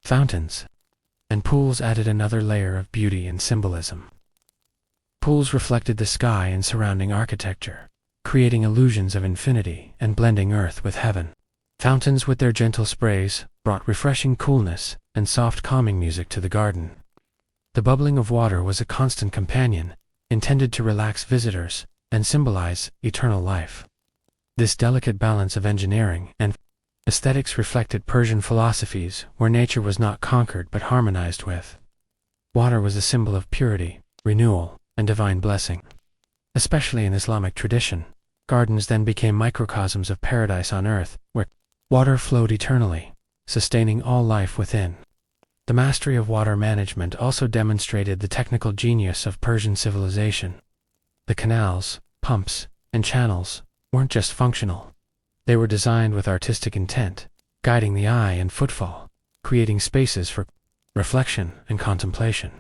Fountains and pools added another layer of beauty and symbolism. Pools reflected the sky and surrounding architecture, creating illusions of infinity and blending earth with heaven. Fountains with their gentle sprays brought refreshing coolness and soft calming music to the garden. The bubbling of water was a constant companion, intended to relax visitors and symbolize eternal life. This delicate balance of engineering and aesthetics reflected Persian philosophies where nature was not conquered but harmonized with. Water was a symbol of purity, renewal, and divine blessing. Especially in Islamic tradition, gardens then became microcosms of paradise on earth, where water flowed eternally, sustaining all life within. The mastery of water management also demonstrated the technical genius of Persian civilization. The canals, pumps, and channels weren't just functional. They were designed with artistic intent, guiding the eye and footfall, creating spaces for reflection and contemplation.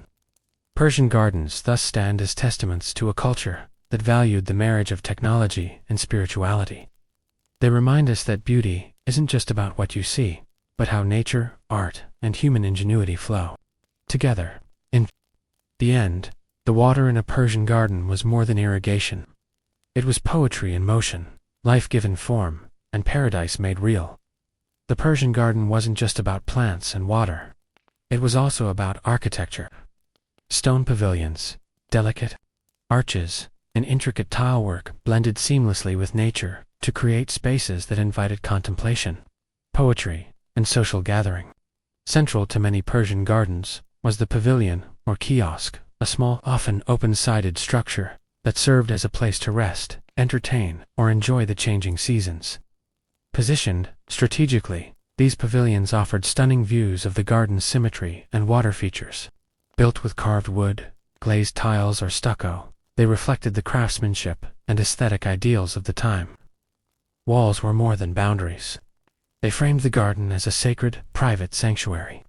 Persian gardens thus stand as testaments to a culture that valued the marriage of technology and spirituality. They remind us that beauty isn't just about what you see, but how nature, art, and human ingenuity flow together. In the end, the water in a Persian garden was more than irrigation. It was poetry in motion, life given form, and paradise made real. The Persian garden wasn't just about plants and water. It was also about architecture. Stone pavilions, delicate arches, and intricate tilework blended seamlessly with nature to create spaces that invited contemplation, poetry, and social gathering. Central to many Persian gardens was the pavilion or kiosk, a small, often open-sided structure that served as a place to rest, entertain, or enjoy the changing seasons. Positioned strategically, these pavilions offered stunning views of the garden's symmetry and water features. Built with carved wood, glazed tiles, or stucco, they reflected the craftsmanship and aesthetic ideals of the time. Walls were more than boundaries. They framed the garden as a sacred, private sanctuary.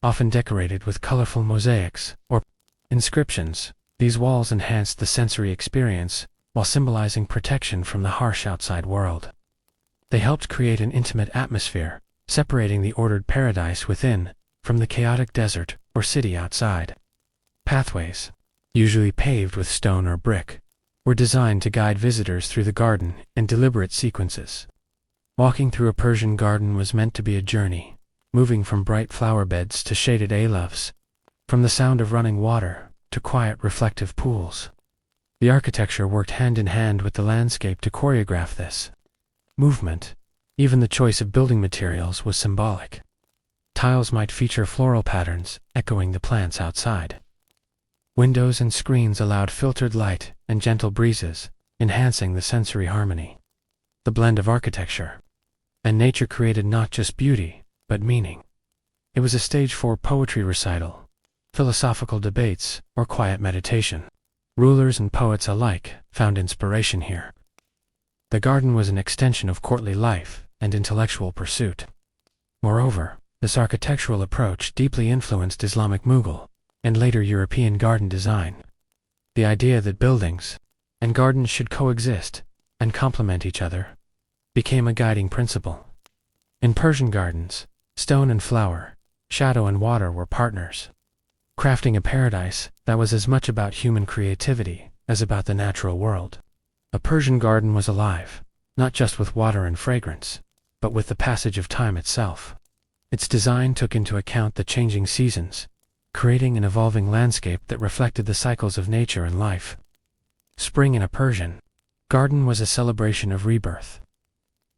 Often decorated with colorful mosaics or inscriptions, these walls enhanced the sensory experience while symbolizing protection from the harsh outside world. They helped create an intimate atmosphere, separating the ordered paradise within from the chaotic desert or city outside. Pathways, usually paved with stone or brick, were designed to guide visitors through the garden in deliberate sequences. Walking through a Persian garden was meant to be a journey, moving from bright flower beds to shaded aloves, from the sound of running water to quiet reflective pools. The architecture worked hand in hand with the landscape to choreograph this movement. Even the choice of building materials was symbolic. Tiles might feature floral patterns, echoing the plants outside. Windows and screens allowed filtered light and gentle breezes, enhancing the sensory harmony. The blend of architecture and nature created not just beauty, but meaning. It was a stage for poetry recital, philosophical debates, or quiet meditation. Rulers and poets alike found inspiration here. The garden was an extension of courtly life and intellectual pursuit. Moreover, this architectural approach deeply influenced Islamic Mughal and later European garden design. The idea that buildings and gardens should coexist and complement each other became a guiding principle. In Persian gardens, stone and flower, shadow and water were partners, crafting a paradise that was as much about human creativity as about the natural world. A Persian garden was alive, not just with water and fragrance, but with the passage of time itself. Its design took into account the changing seasons, creating an evolving landscape that reflected the cycles of nature and life. Spring in a Persian garden was a celebration of rebirth.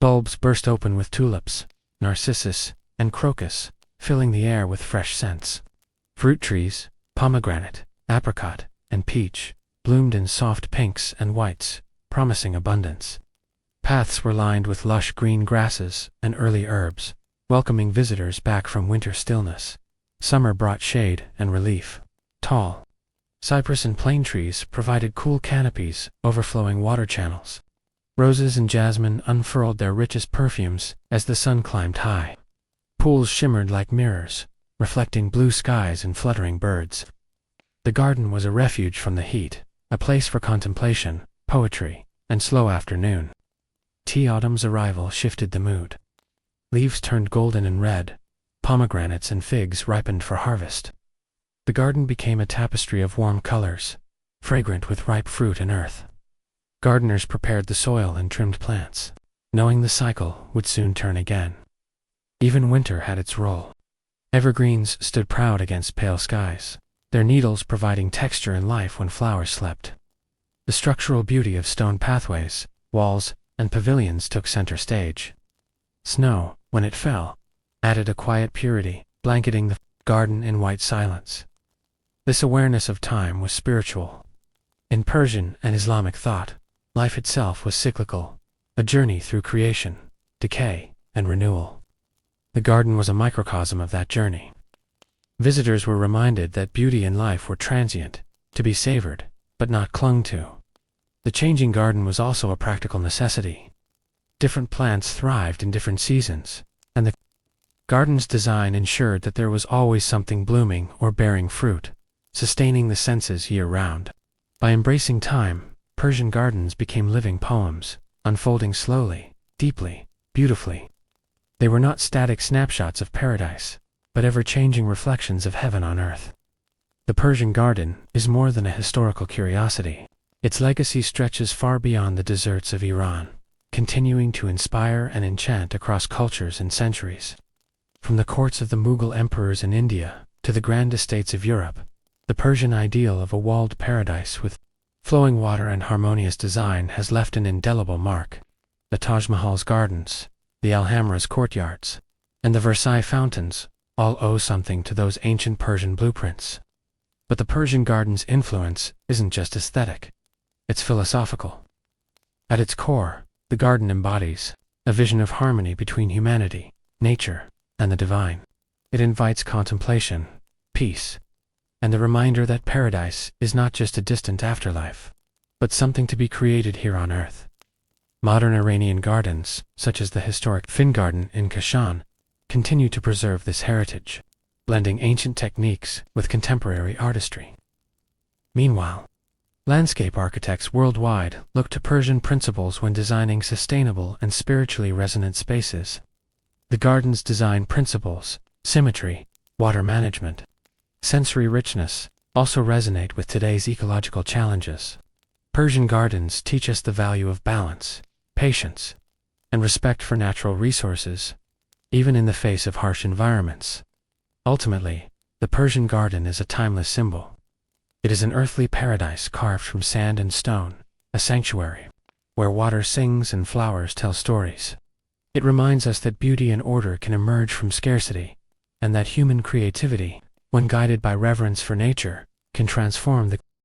Bulbs burst open with tulips, narcissus, and crocus, filling the air with fresh scents. Fruit trees, pomegranate, apricot, and peach, bloomed in soft pinks and whites, promising abundance. Paths were lined with lush green grasses and early herbs, welcoming visitors back from winter stillness. Summer brought shade and relief. Tall cypress and plane trees provided cool canopies overflowing water channels. Roses and jasmine unfurled their richest perfumes as the sun climbed high. Pools shimmered like mirrors, reflecting blue skies and fluttering birds. The garden was a refuge from the heat, a place for contemplation, poetry, and slow afternoon. Autumn's arrival shifted the mood. Leaves turned golden and red, pomegranates and figs ripened for harvest. The garden became a tapestry of warm colors, fragrant with ripe fruit and earth. Gardeners prepared the soil and trimmed plants, knowing the cycle would soon turn again. Even winter had its role. Evergreens stood proud against pale skies, their needles providing texture and life when flowers slept. The structural beauty of stone pathways, walls, and pavilions took center stage. Snow, when it fell, added a quiet purity, blanketing the garden in white silence. This awareness of time was spiritual. In Persian and Islamic thought, life itself was cyclical, a journey through creation, decay, and renewal. The garden was a microcosm of that journey. Visitors were reminded that beauty and life were transient, to be savored, but not clung to. The changing garden was also a practical necessity. Different plants thrived in different seasons, and the garden's design ensured that there was always something blooming or bearing fruit, sustaining the senses year-round. By embracing time, Persian gardens became living poems, unfolding slowly, deeply, beautifully. They were not static snapshots of paradise, but ever-changing reflections of heaven on earth. The Persian garden is more than a historical curiosity. Its legacy stretches far beyond the deserts of Iran, continuing to inspire and enchant across cultures and centuries. From the courts of the Mughal emperors in India to the grand estates of Europe, the Persian ideal of a walled paradise with flowing water and harmonious design has left an indelible mark. The Taj Mahal's gardens, the Alhambra's courtyards, and the Versailles fountains all owe something to those ancient Persian blueprints. But the Persian garden's influence isn't just aesthetic, it's philosophical. At its core, the garden embodies a vision of harmony between humanity, nature, and the divine. It invites contemplation, peace, and the reminder that paradise is not just a distant afterlife, but something to be created here on earth. Modern Iranian gardens, such as the historic Fin Garden in Kashan, continue to preserve this heritage, blending ancient techniques with contemporary artistry. Meanwhile, landscape architects worldwide look to Persian principles when designing sustainable and spiritually resonant spaces. The garden's design principles, symmetry, water management, sensory richness, also resonate with today's ecological challenges. Persian gardens teach us the value of balance, patience, and respect for natural resources, even in the face of harsh environments. Ultimately, the Persian garden is a timeless symbol. It is an earthly paradise carved from sand and stone, a sanctuary, where water sings and flowers tell stories. It reminds us that beauty and order can emerge from scarcity, and that human creativity, when guided by reverence for nature, can transform the